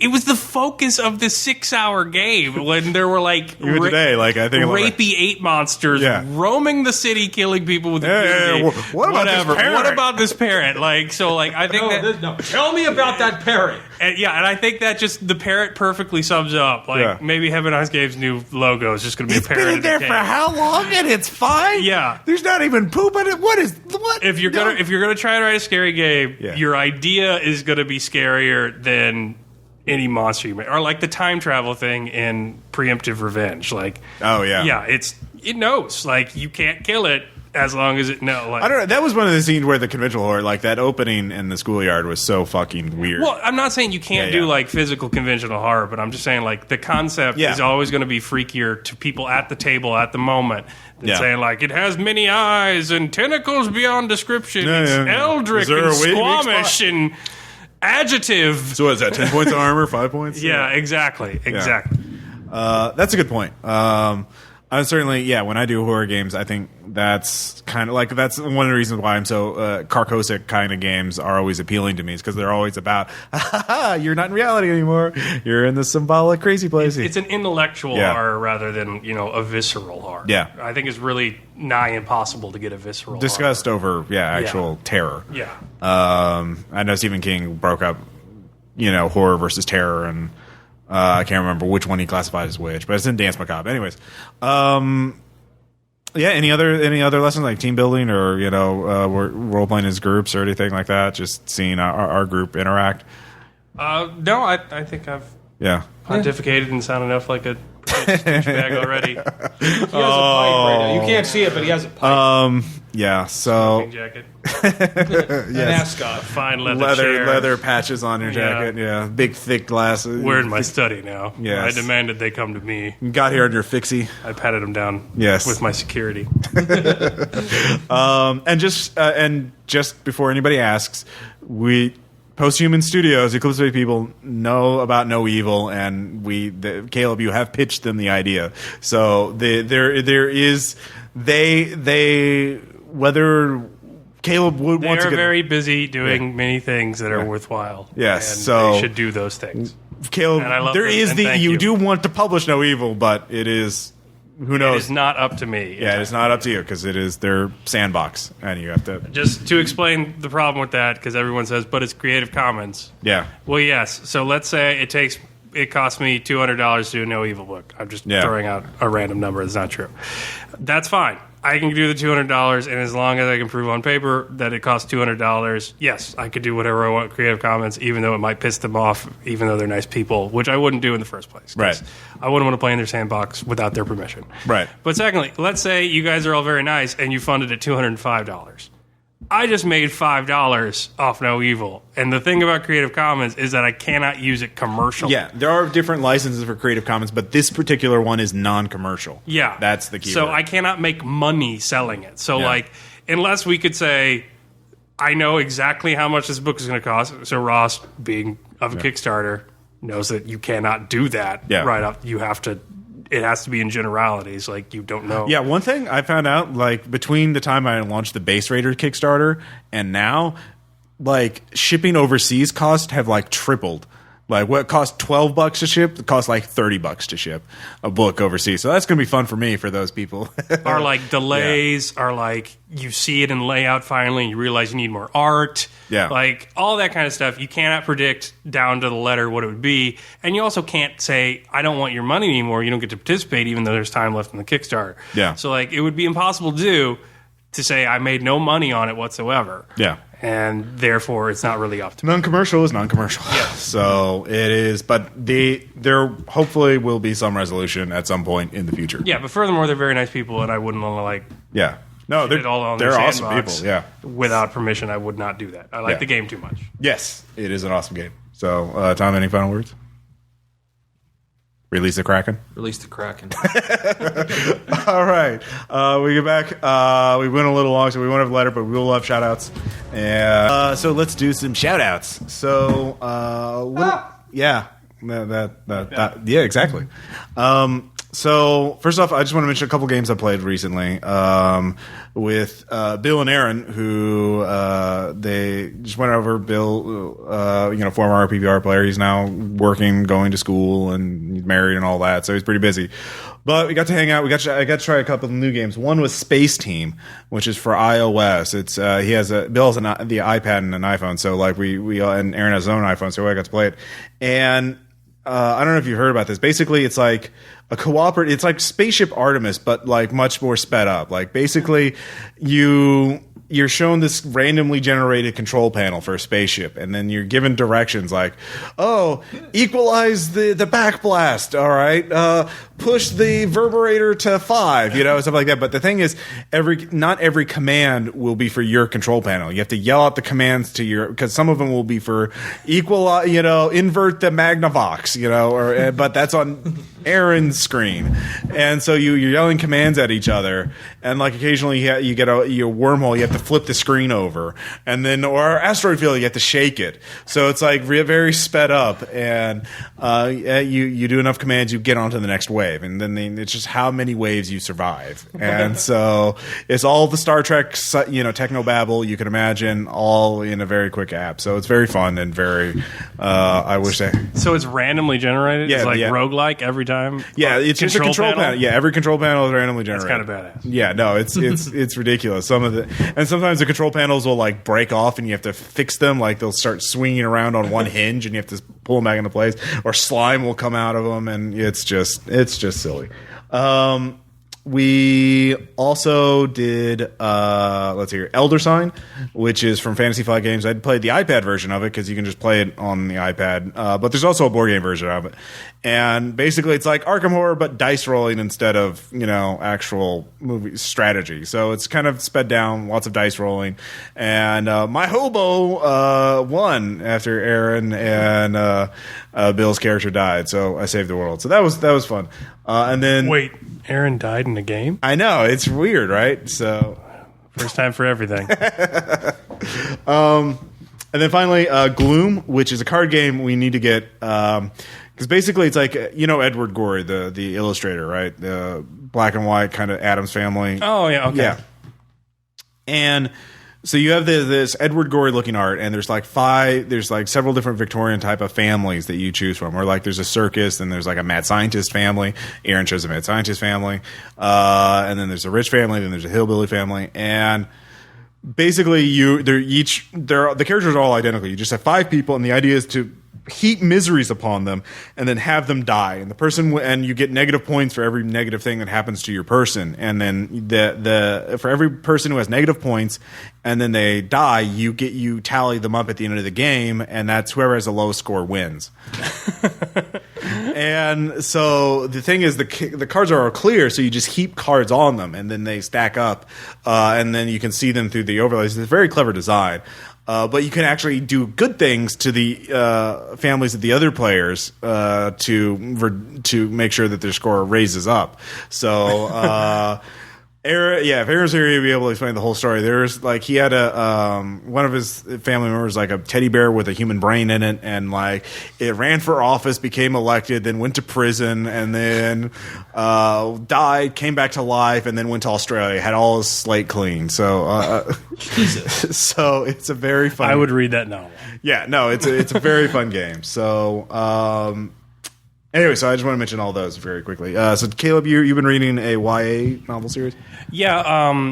It was the focus of the 6-hour game when there were like even today, like I think rapey ape monsters roaming the city, killing people with What about this parrot? What about this parrot? Like so, like I think tell me about that parrot. And I think that just the parrot perfectly sums up. Like maybe Heaven Ice Game's new logo is just going to be a parrot. It's been in there for how long, and it's fine. Yeah, there's not even poop in it. What? If you're gonna try to write a scary game, your idea is going to be scarier than any monster you make, or like the time travel thing in Preemptive Revenge. Like, it knows like you can't kill it as long as it knows. Like, I don't know. That was one of the scenes where the conventional horror, like that opening in the schoolyard, was so fucking weird. Well, I'm not saying you can't do like physical conventional horror, but I'm just saying like the concept is always going to be freakier to people at the table at the moment than saying like it has many eyes and tentacles beyond descripression. It's eldritch and squamish and adjective. So what is that, 10 points of armor, 5 points? Yeah, exactly. That's a good point. I certainly, when I do horror games, I think that's kind of like, that's one of the reasons why I'm so, Carcosa kind of games are always appealing to me, is because they're always about, you're not in reality anymore. You're in the symbolic crazy place. It's an intellectual horror rather than, a visceral horror. Yeah. I think it's really nigh impossible to get a visceral discussed horror. over, actual terror. Yeah. I know Stephen King broke up, horror versus terror, and I can't remember which one he classified as which, but it's in Dance Macabre. Anyways, any other lessons like team building or role playing as groups or anything like that? Just seeing our group interact. No, I think I've pontificated and sound enough like a douchebag already. He has a pipe right now. You can't see it, but he has a pipe. So jacket. An ascot. Fine leather leather patches on your jacket. Yeah, big thick glasses. We're in my study now. Yes. I demanded they come to me. You got here on your fixie. I patted them down. Yes. With my security. And just before anybody asks, we Posthuman Studios, Eclipse Bay people know about No Evil, and Caleb, you have pitched them the idea. So there is whether Caleb would want to get... They're very busy doing many things that are worthwhile. Yes, and so they should do those things. Caleb, and I love there them, is and thank you do want to publish No Evil, but it is... Who knows? It is not up to me. Yeah, it's not up to you because it is their sandbox, and you have to... Just to explain the problem with that, because everyone says, but it's Creative Commons. Yeah. Well, yes. So let's say it costs me $200 to do a No Evil book. I'm just throwing out a random number that's not true. That's fine. I can do the $200, and as long as I can prove on paper that it costs $200, yes, I could do whatever I want with Creative Commons, even though it might piss them off, even though they're nice people, which I wouldn't do in the first place. Right. I wouldn't want to play in their sandbox without their permission. Right. But secondly, let's say you guys are all very nice, and you funded at $205. I just made $5 off No Evil. And the thing about Creative Commons is that I cannot use it commercially. Yeah, there are different licenses for Creative Commons, but this particular one is non-commercial. Yeah. That's the key. So I cannot make money selling it. So, unless we could say, I know exactly how much this book is going to cost. So Ross, being of a Kickstarter, knows that you cannot do that right off. You have to... It has to be in generalities, like you don't know. Yeah, one thing I found out, like between the time I launched the Base Raider Kickstarter and now, like shipping overseas costs have like tripled. Like what cost $12 to ship, it costs like $30 to ship a book overseas. So that's going to be fun for me for those people. Are like delays, are like you see it in layout finally and you realize you need more art. Yeah. Like all that kind of stuff. You cannot predict down to the letter what it would be. And you also can't say, I don't want your money anymore. You don't get to participate even though there's time left in the Kickstarter. Yeah. So like it would be impossible to do to say I made no money on it whatsoever. Yeah. And therefore, it's not really up to me. Non-commercial is non-commercial. Yeah. So it is, but there hopefully will be some resolution at some point in the future. Yeah, but furthermore, they're very nice people, and I wouldn't want to like. Yeah. No, they're all on they're their awesome sandbox. people. Yeah. Without permission, I would not do that. I like the game too much. Yes, it is an awesome game. So, Tom, any final words? Release the Kraken. Release the Kraken. All right. We get back. We went a little long, so we won't have a letter, but we will have shout-outs. And, so let's do some shout-outs. So, yeah. Yeah, exactly. So first off, I just want to mention a couple games I played recently with Bill and Aaron, who they just went over. Bill, former RPPR player, he's now working, going to school, and he's married and all that, so he's pretty busy. But we got to hang out. I got to try a couple of new games. One was Space Team, which is for iOS. It's Bill has the iPad and an iPhone, so like we and Aaron has his own iPhone, so I got to play it. And I don't know if you heard about this. Basically, it's like a cooperative. It's like Spaceship Artemis, but like much more sped up. Like basically, you're shown this randomly generated control panel for a spaceship, and then you're given directions like, oh, equalize the backblast, all right, push the reverberator to 5, stuff like that. But the thing is, not every command will be for your control panel. You have to yell out the commands to because some of them will be for invert the Magnavox, but that's on Aaron's screen, and so you're yelling commands at each other, and like occasionally you get your wormhole, you have to flip the screen over, and then or asteroid field, you have to shake it. So it's like very sped up, and you do enough commands, you get onto the next wave, and then it's just how many waves you survive. And so it's all the Star Trek technobabble you can imagine, all in a very quick app. So it's very fun and very I wish that. So it's randomly generated. Yeah, it's like yeah. Roguelike every time. Yeah, it's just a control panel. Yeah, every control panel is randomly generated. That's kind of badass. Yeah, no, it's ridiculous. Sometimes the control panels will like break off, and you have to fix them. Like they'll start swinging around on one hinge, and you have to pull them back into place. Or slime will come out of them, and it's just silly. We also did let's hear Elder Sign, which is from Fantasy Flight Games. I played the iPad version of it because you can just play it on the iPad, but there's also a board game version of it. And basically it's like Arkham Horror but dice rolling instead of actual movie strategy. So it's kind of sped down, lots of dice rolling. And my hobo won after Aaron and Bill's character died, so I saved the world. So that was fun. And then wait, Aaron died in a game? I know, it's weird, right? So first time for everything. And then finally, Gloom, which is a card game we need to get. Because basically it's like, Edward Gorey, the illustrator, right? The black and white kind of Addams Family. Oh, yeah, okay. Yeah. And so you have this Edward Gorey looking art, and there's like several different Victorian type of families that you choose from. Or like there's a circus, and there's like a mad scientist family. Aaron chose a mad scientist family. And then there's a rich family, then there's a hillbilly family. And basically the characters are all identical. You just have 5 people, and the idea is to heap miseries upon them and then have them die, and you get negative points for every negative thing that happens to your person, and then for every person who has negative points and then they die, you tally them up at the end of the game, and that's whoever has the lowest score wins. And so the thing is, the cards are all clear, so you just heap cards on them, and then they stack up, and then you can see them through the overlays. It's a very clever design. But you can actually do good things to the families of the other players to make sure that their score raises up. So, if Aaron's here, he'll be able to explain the whole story. There's like he had one of his family members, like a teddy bear with a human brain in it, and like it ran for office, became elected, then went to prison, and then died, came back to life, and then went to Australia. Had all his slate clean. So, Jesus. So it's a very fun. I would read that novel. Yeah, no, it's a very fun game. So. Anyway, so I just want to mention all those very quickly. So, Caleb, you've been reading a YA novel series? Yeah,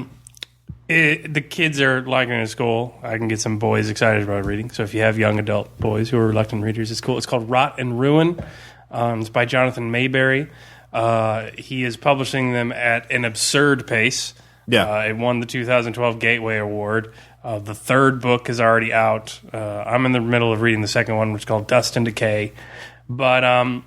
the kids are liking it at school. I can get some boys excited about reading. So if you have young adult boys who are reluctant readers, it's cool. It's called Rot and Ruin. It's by Jonathan Mayberry. He is publishing them at an absurd pace. Yeah. It won the 2012 Gateway Award. The third book is already out. I'm in the middle of reading the second one, which is called Dust and Decay. But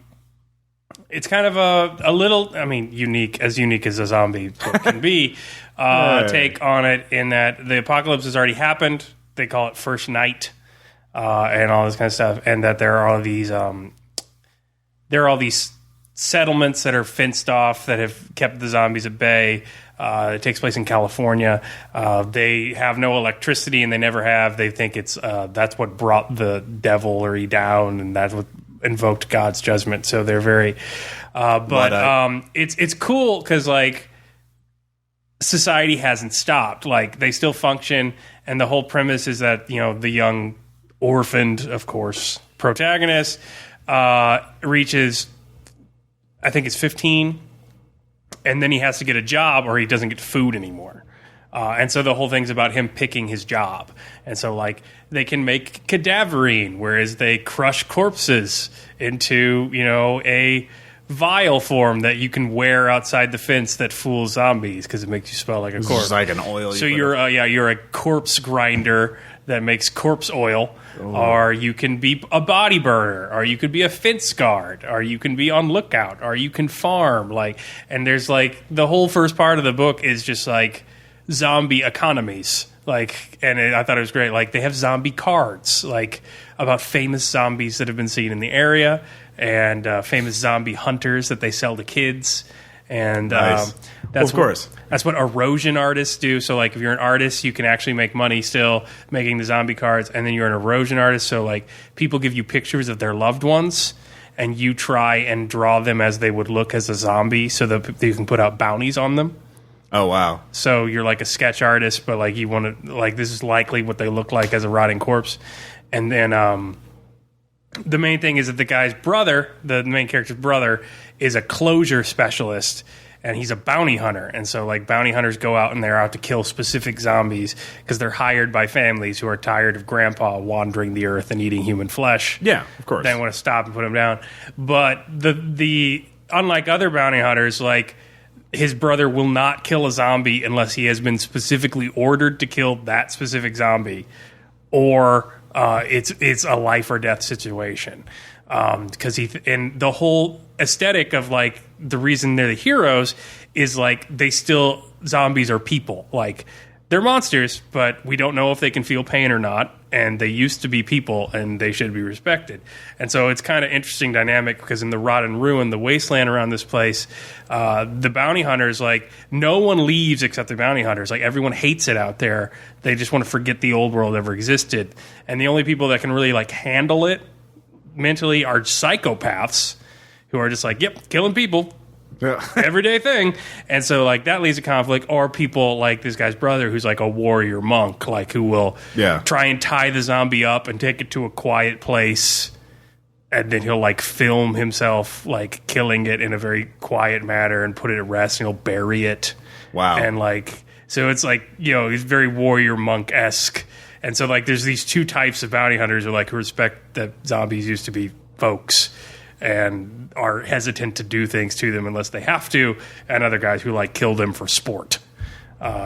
it's kind of a little, unique as a zombie book can be, take on it, in that the apocalypse has already happened. They call it First Night, and all this kind of stuff, and that there are all these settlements that are fenced off that have kept the zombies at bay. It takes place in California. They have no electricity, and they never have. They think it's that's what brought the devilry down, and that's what invoked God's judgment. So they're very, it's cool because like society hasn't stopped. Like they still function, and the whole premise is that the young orphaned, of course, protagonist reaches, I think it's 15. And then he has to get a job or he doesn't get food anymore. And so the whole thing's about him picking his job. And so, like, they can make cadaverine, whereas they crush corpses into, a vial form that you can wear outside the fence that fools zombies because it makes you smell like a corpse. It's like an oil. So you're a corpse grinder that makes corpse oil. Or you can be a body burner, or you could be a fence guard, or you can be on lookout, or you can farm. And there's the whole first part of the book is just zombie economies. I thought it was great. They have zombie cards, about famous zombies that have been seen in the area, and famous zombie hunters that they sell to kids. And nice. That's of course. That's what erosion artists do. So, if you're an artist, you can actually make money still making the zombie cards. And then you're an erosion artist. So, people give you pictures of their loved ones, and you try and draw them as they would look as a zombie so that you can put out bounties on them. Oh, wow. So, you're a sketch artist, but, you want to, this is likely what they look like as a rotting corpse. And then the main thing is that the guy's brother, the main character's brother, is a closure specialist, and he's a bounty hunter. And so, bounty hunters go out and they're out to kill specific zombies because they're hired by families who are tired of grandpa wandering the earth and eating human flesh. Yeah, of course. They want to stop and put him down. But the unlike other bounty hunters, his brother will not kill a zombie unless he has been specifically ordered to kill that specific zombie, or it's a life or death situation. Because and the whole aesthetic of the reason they're the heroes is zombies are people. They're monsters, but we don't know if they can feel pain or not. And they used to be people, and they should be respected. And so it's kind of interesting dynamic because in the rot and ruin, the wasteland around this place, the bounty hunters, no one leaves except the bounty hunters. Everyone hates it out there. They just want to forget the old world ever existed. And the only people that can really handle it mentally are psychopaths who are just yep, killing people. Yeah. Everyday thing. And so that leads to conflict, or people like this guy's brother who's a warrior monk, who will try and tie the zombie up and take it to a quiet place, and then he'll film himself killing it in a very quiet manner and put it at rest, and he'll bury it. Wow. And so it's he's very warrior monk-esque. And so there's these two types of bounty hunters who respect that zombies used to be folks and are hesitant to do things to them unless they have to, and other guys who kill them for sport.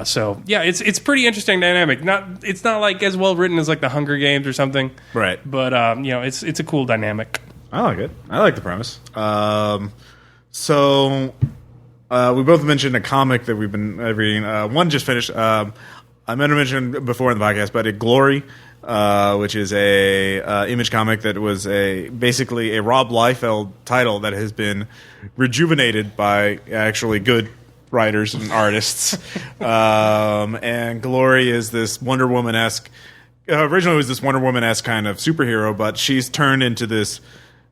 So yeah, it's pretty interesting dynamic. It's not as well written as the Hunger Games or something, right? But it's a cool dynamic. I like it. I like the premise. So we both mentioned a comic that we've been reading. One just finished. I meant to mention before in the podcast, but Glory. Which is a Image comic that was basically a Rob Liefeld title that has been rejuvenated by actually good writers and artists. And Glory is this Wonder Woman-esque. Originally, it was this Wonder Woman-esque kind of superhero, but she's turned into this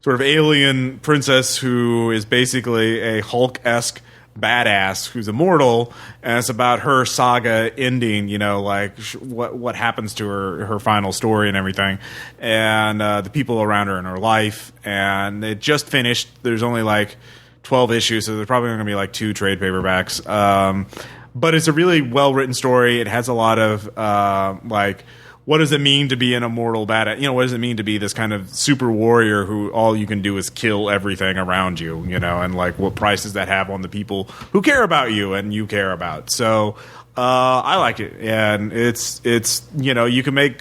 sort of alien princess who is basically a Hulk-esque badass who's immortal, and it's about her saga ending, what happens to her final story and everything, and the people around her in her life. And it just finished. There's only 12 issues, so there's probably going to be 2 trade paperbacks. But it's a really well written story. It has a lot of what does it mean to be an immortal badass? What does it mean to be this kind of super warrior who all you can do is kill everything around you? And what price does that have on the people who care about you and you care about? So I like it, and it's you can make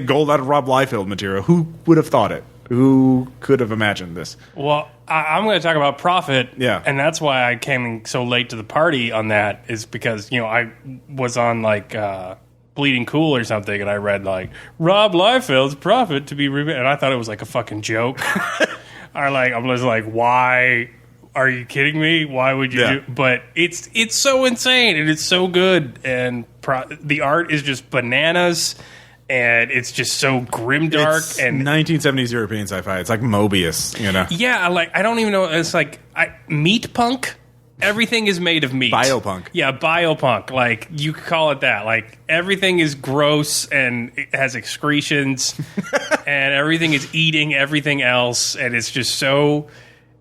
gold out of Rob Liefeld material. Who would have thought it? Who could have imagined this? Well, I'm going to talk about Prophet, yeah, and that's why I came so late to the party on that. Is because I was on Bleeding Cool or something, and I read Rob Liefeld's Prophet to be remade, and I thought it was a fucking joke. I was why are you kidding me? Why would you do? But it's so insane and it's so good, and the art is just bananas, and it's just so grimdark. It's and 1970s European sci-fi. It's like Mobius, you know. Yeah, like I don't even know. It's like meat punk. Everything is made of meat. Biopunk. Yeah, biopunk. Like, you could call it that. Like, everything is gross and it has excretions, and everything is eating everything else, and it's just so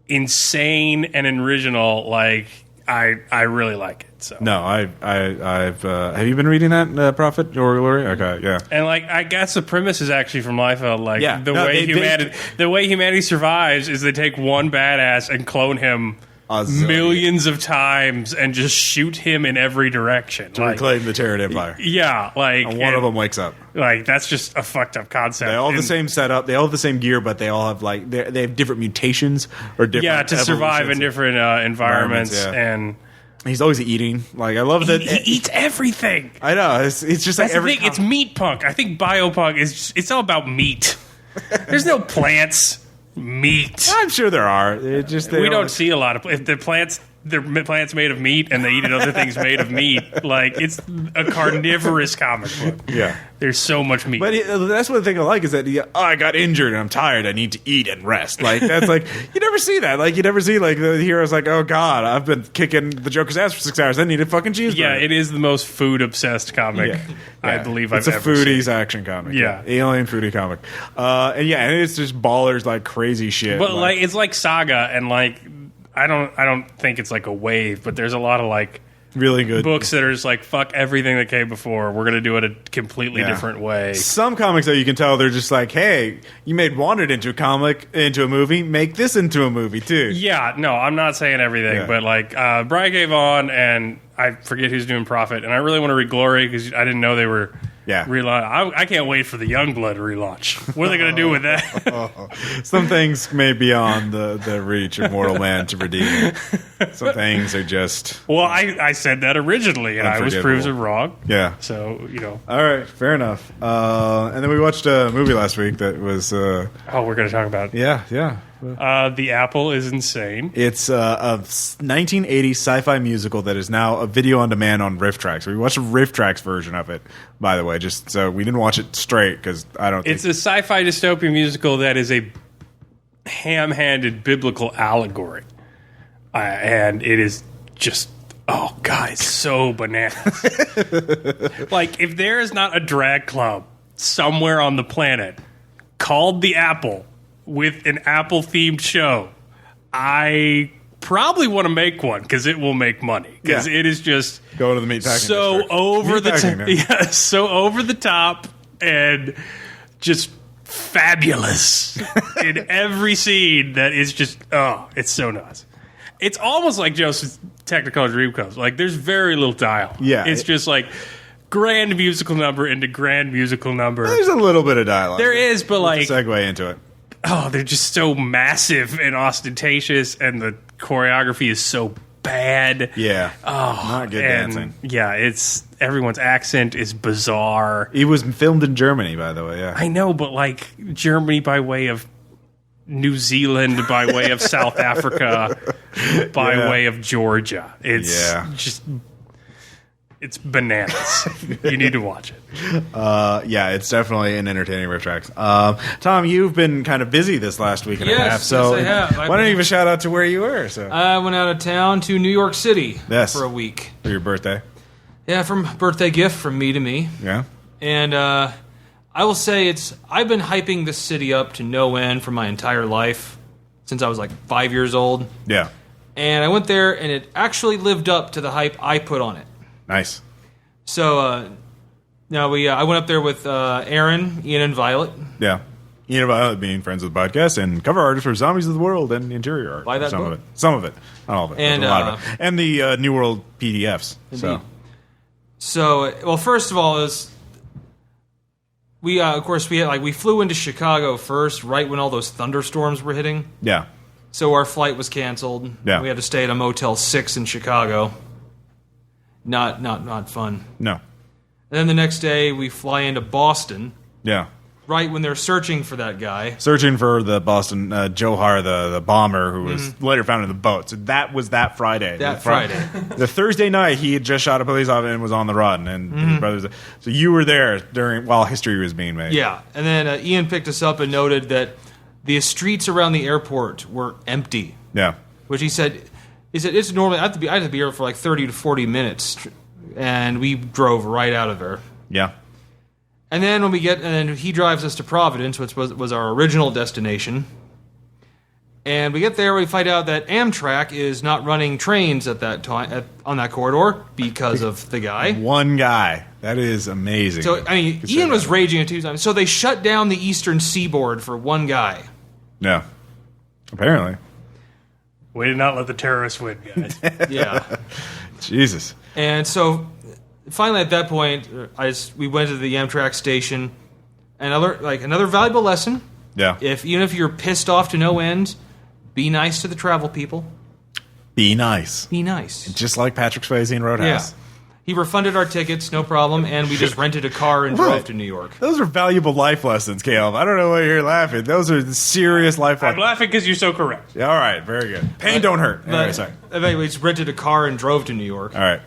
insane and original. Like, I really like it. So. No, I've have you been reading that Prophet or Glory? Okay, yeah. And like, I guess the premise is actually from Liefeld. Like, Yeah. the way humanity survives is they take one badass and clone him millions of times and just shoot him in every direction to reclaim the Terran Empire. Yeah, like, and one of them wakes up. Like, that's just a fucked up concept. They all have the same setup. They all have the same gear, but they all have like they have different mutations or different to survive in different environments. Yeah. And he's always eating. Like, I love that he eats everything. I know. It's just that's like every the thing. It's meat punk. I think biopunk it's all about meat. There's no plants. Meat. I'm sure there are. We don't see a lot of if the plants. They're plants made of meat, and they eat other things made of meat. Like, it's a carnivorous comic book. Yeah, there's so much meat. But that's one thing I like is that I got injured and I'm tired. I need to eat and rest. Like, that's like you never see that. Like, you never see like the hero's like, oh god, I've been kicking the Joker's ass for 6 hours. I need a fucking cheeseburger. Yeah, it is the most food obsessed comic I believe I've ever seen. It's a foodies action comic. Yeah, alien foodie comic. And it's just ballers like crazy shit. But like it's like Saga, and like. I don't think it's like a wave, but there's a lot of like really good books that are just like fuck everything that came before. We're gonna do it a completely different way. Some comics though, you can tell they're just like, hey, you made Wanted into a movie, make this into a movie too. Yeah, no, I'm not saying everything, but like Brian K. Vaughan and I forget who's doing Prophet, and I really want to read Glory because I didn't know they were. Yeah, I can't wait for the Youngblood relaunch. What are they going to do with that? Some things may be beyond the reach of mortal man to redeem. Some things are just... Well, I said that originally, and I was proved wrong. Yeah. So, All right, fair enough. And then we watched a movie last week that was... we're going to talk about it. Yeah. The Apple is insane. It's a 1980 sci-fi musical that is now a video on demand on Riff Tracks. We watched a Riff Tracks version of it, by the way, just so we didn't watch it straight because I don't think... It's a sci-fi dystopian musical that is a ham-handed biblical allegory. And it is just... Oh, God, it's so bananas. Like, if there is not a drag club somewhere on the planet called The Apple... with an Apple-themed show, I probably want to make one because it will make money. Because it is just go to the meatpacking so district. over the so over the top and just fabulous in every scene. That is just it's so nuts. It's almost like Joseph's Technicolor Dreamcoat. Like there's very little dialogue. Yeah, it's just like grand musical number into grand musical number. There's a little bit of dialogue. There is, but like segue into it. Oh, they're just so massive and ostentatious, and the choreography is so bad. Yeah. Oh, not good dancing. Yeah, everyone's accent is bizarre. It was filmed in Germany, by the way. Yeah, I know, but like Germany by way of New Zealand, by way of South Africa, by way of Georgia. It's just. It's bananas. You need to watch it. It's definitely an entertaining Riff Tracks. Tom, you've been kind of busy this last week and a half, so yes, I have. Why don't you give a shout out to where you were? So I went out of town to New York City for a week. For your birthday? Yeah, birthday gift from me to me. Yeah. And I will say I've been hyping this city up to no end for my entire life, since I was like 5 years old. Yeah. And I went there, and it actually lived up to the hype I put on it. Nice. So, I went up there with Aaron, Ian, and Violet. Yeah. Ian and Violet being friends with the podcast and cover artists for Zombies of the World and interior art. Buy that some book. of it. Some of it. Not all of it. And, a lot of it. And the New World PDFs. Indeed. So, first of all, we flew into Chicago first, right when all those thunderstorms were hitting. Yeah. So our flight was canceled. Yeah. We had to stay at a Motel 6 in Chicago. Not fun. No. And then the next day we fly into Boston. Yeah. right when they're searching for that guy. Searching for the Boston Johar, the bomber, who was later found in the boat. So that was that Friday. The Thursday night, he had just shot a police officer and was on the run. And his brothers. So you were there while history was being made. Yeah, and then Ian picked us up and noted that the streets around the airport were empty. Yeah. Which he said it's normally I have to be here for like 30 to 40 minutes, and we drove right out of there. Yeah. And then he drives us to Providence, which was our original destination. And we get there, we find out that Amtrak is not running trains at that time on that corridor because of the guy. One guy. That is amazing. So I mean, Ian was raging at 2 times. So they shut down the Eastern Seaboard for one guy. Yeah. Apparently. We did not let the terrorists win, guys. Yeah. Jesus. And so finally, at that point, we went to the Amtrak station, and another valuable lesson. Yeah. Even if you're pissed off to no end, be nice to the travel people. Be nice. Be nice. Just like Patrick Swayze in Roadhouse. Yeah. He refunded our tickets, no problem, and we just rented a car and drove to New York. Those are valuable life lessons, Caleb. I don't know why you're laughing. Those are serious life lessons. I'm laughing because you're so correct. Yeah, all right, very good. Pain don't hurt. Anyway, sorry. Anyway, we just rented a car and drove to New York. All right.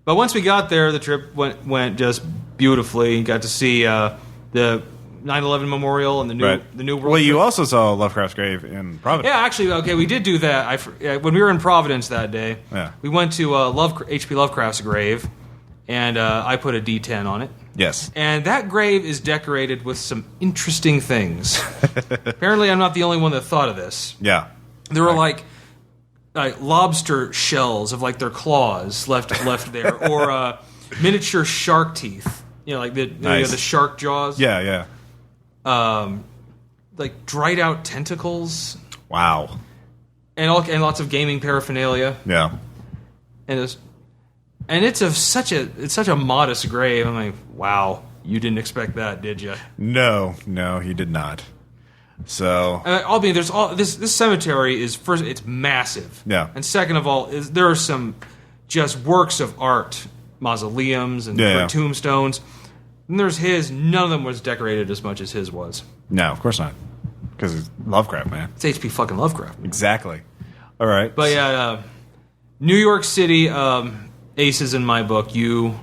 But once we got there, the trip went just beautifully. Got to see the 9/11 memorial and the new World. Well, you also saw Lovecraft's grave in Providence. Yeah, actually, okay, we did do that. When we were in Providence that day, we went to H.P. Lovecraft's grave, and I put a D10 on it. Yes. And that grave is decorated with some interesting things. Apparently, I'm not the only one that thought of this. Yeah. There were like lobster shells of like their claws left there, or miniature shark teeth. You know, like the shark jaws. Yeah, yeah. Like dried out tentacles. Wow. And lots of gaming paraphernalia. Yeah. And it's such a modest grave. I'm like, wow, you didn't expect that, did you? No, he did not. So I'll be there's all this cemetery is first, it's massive. Yeah. And second of all, there are some just works of art, mausoleums and tombstones. And there's his. None of them was decorated as much as his was. No, of course not. Because it's Lovecraft, man. It's H.P. fucking Lovecraft. Exactly. All right. But yeah, New York City, aces in my book. You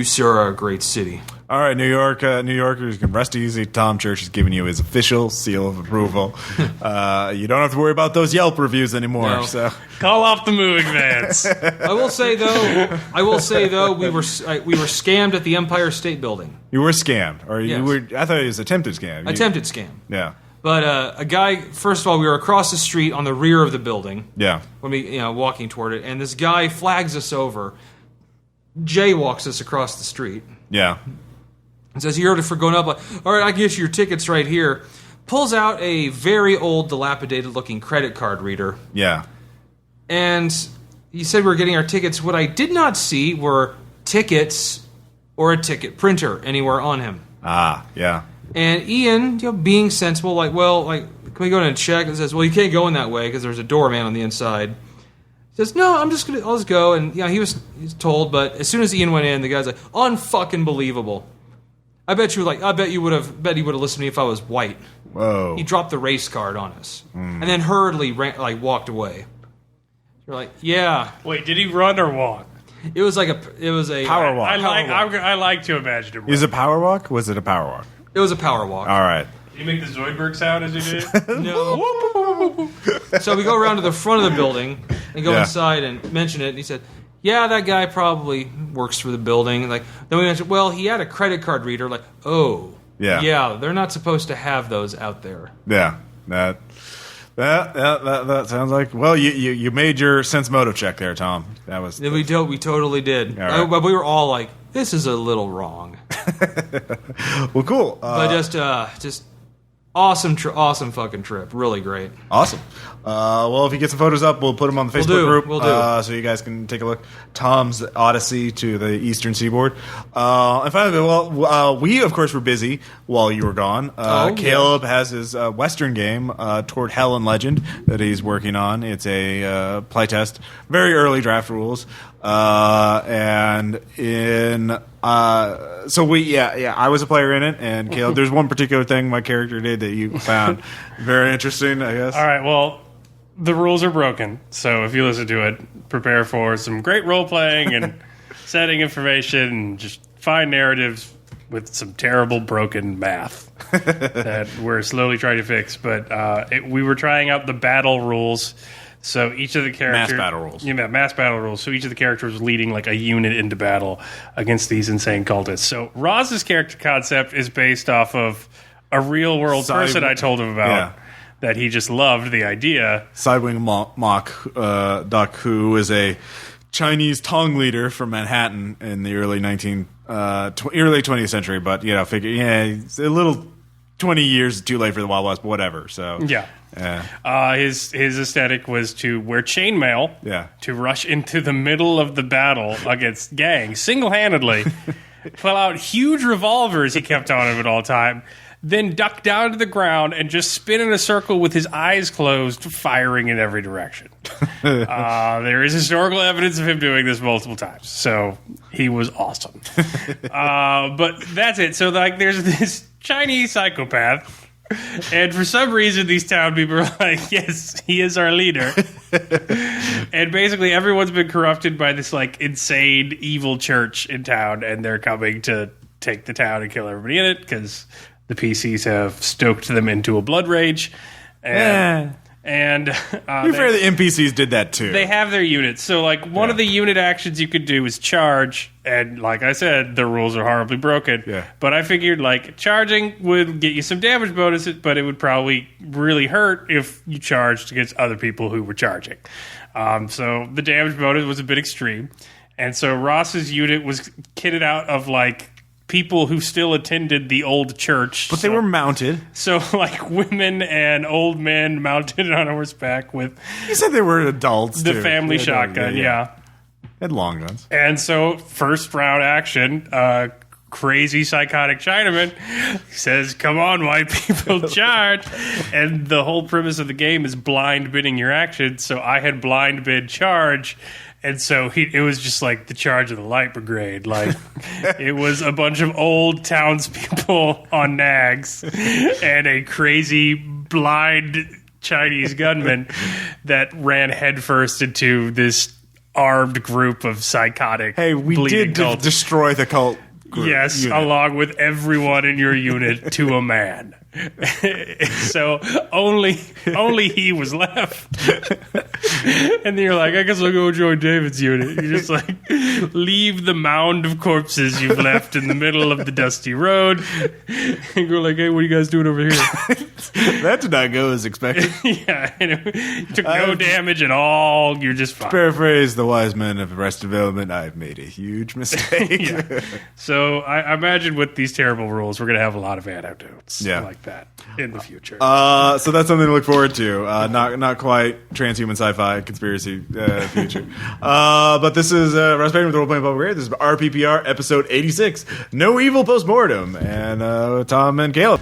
sir are a great city. All right, New Yorkers, you can rest easy. Tom Church is giving you his official seal of approval. You don't have to worry about those Yelp reviews anymore. No. So Call off the moving vans. I will say though, we were scammed at the Empire State Building. you were scammed, or Yes. you were? I thought it was attempted scam. Attempted scam. Yeah. But a guy. First of all, we were across the street on the rear of the building. Yeah. When we walking toward it, and this guy flags us over, jaywalks us across the street. Yeah. And says, "You heard it for going up." Like, all right, I can get you your tickets right here. Pulls out a very old, dilapidated-looking credit card reader. Yeah. And he said we were getting our tickets. What I did not see were tickets or a ticket printer anywhere on him. Ah. Yeah. And Ian, being sensible, can we go in and check? And says, well, you can't go in that way because there's a doorman on the inside. He says, no, I'll just go. And he's told, but as soon as Ian went in, the guy's like, unfucking believable. I bet he would have listened to me if I was white. Whoa. He dropped the race card on us, and then hurriedly walked away. You're like, yeah. Wait, did he run or walk? It was a Power walk. I like to imagine him. Is it a power walk? Was it a power walk? It was a power walk. All right. Did you make the Zoidberg sound as you did? No. So we go around to the front of the building and go inside and mention it. And he said, yeah, that guy probably works for the building. Then we mentioned, well, he had a credit card reader. Like, oh. Yeah, they're not supposed to have those out there. Yeah. That sounds like, well, you made your sense motive check there, Tom. That was We totally did. All right. But we were all like, this is a little wrong. Well, cool. But just awesome fucking trip. Really great. Awesome. Well, if you get some photos up, we'll put them on the Facebook group. We'll do. So you guys can take a look. Tom's Odyssey to the Eastern Seaboard. And finally, we, of course, were busy while you were gone. Caleb has his Western game, Toward Hell and Legend, that he's working on. It's a playtest. Very early draft rules. And in I was a player in it, and Caleb, there's one particular thing my character did that you found very interesting, I guess. All right, well, the rules are broken, so if you listen to it, prepare for some great role-playing and setting information and just fine narratives with some terrible broken math that we're slowly trying to fix. But we were trying out the battle rules. So each of the characters... Mass battle rules. Yeah, mass battle rules. So each of the characters was leading like a unit into battle against these insane cultists. So Roz's character concept is based off of a real-world person I told him about that he just loved the idea. Sidewing Mock Duck, who is a Chinese Tong leader from Manhattan in the early 20th century. But, it's a little 20 years too late for the Wild West, but whatever. So his aesthetic was to wear chainmail, to rush into the middle of the battle against gangs single-handedly, pull out huge revolvers he kept on him at all time, then duck down to the ground and just spin in a circle with his eyes closed, firing in every direction. There is historical evidence of him doing this multiple times, so he was awesome. But that's it. So there's this Chinese psychopath, and for some reason these town people are like, yes, he is our leader. And basically everyone's been corrupted by this insane evil church in town, and they're coming to take the town and kill everybody in it because the PCs have stoked them into a blood rage. And to be fair, the NPCs did that too. They have their units. So one of the unit actions you could do is charge, and like I said, the rules are horribly broken. Yeah. But I figured charging would get you some damage bonuses, but it would probably really hurt if you charged against other people who were charging. So the damage bonus was a bit extreme. And so Ross's unit was kitted out of people who still attended the old church. But they were mounted. So, women and old men mounted on horseback with... You said they were adults, the family shotgun, They had long guns. And so, first round action, crazy psychotic Chinaman says, come on, white people, charge. And the whole premise of the game is blind bidding your action. So I had blind bid charge. And so it was just the charge of the light brigade. It was a bunch of old townspeople on nags and a crazy blind Chinese gunman that ran headfirst into this armed group of psychotic. Hey, we did destroy the cult group. Yes, unit. Along with everyone in your unit to a man. So only he was left. And then you're like, I guess I'll go join David's unit. You just leave the mound of corpses you've left in the middle of the dusty road and go hey, what are you guys doing over here? That did not go as expected. And it took no damage at all. You're just fine. Paraphrase the wise men of Arrested Development, I've made a huge mistake. So I imagine with these terrible rules, we're going to have a lot of anecdotes like that in the future. So that's something to look forward to. Not quite transhuman sci-fi conspiracy future. But this is Respecting with the Role Playing Public Radio. This is RPPR episode 86, No Evil Postmortem, and Tom and Caleb.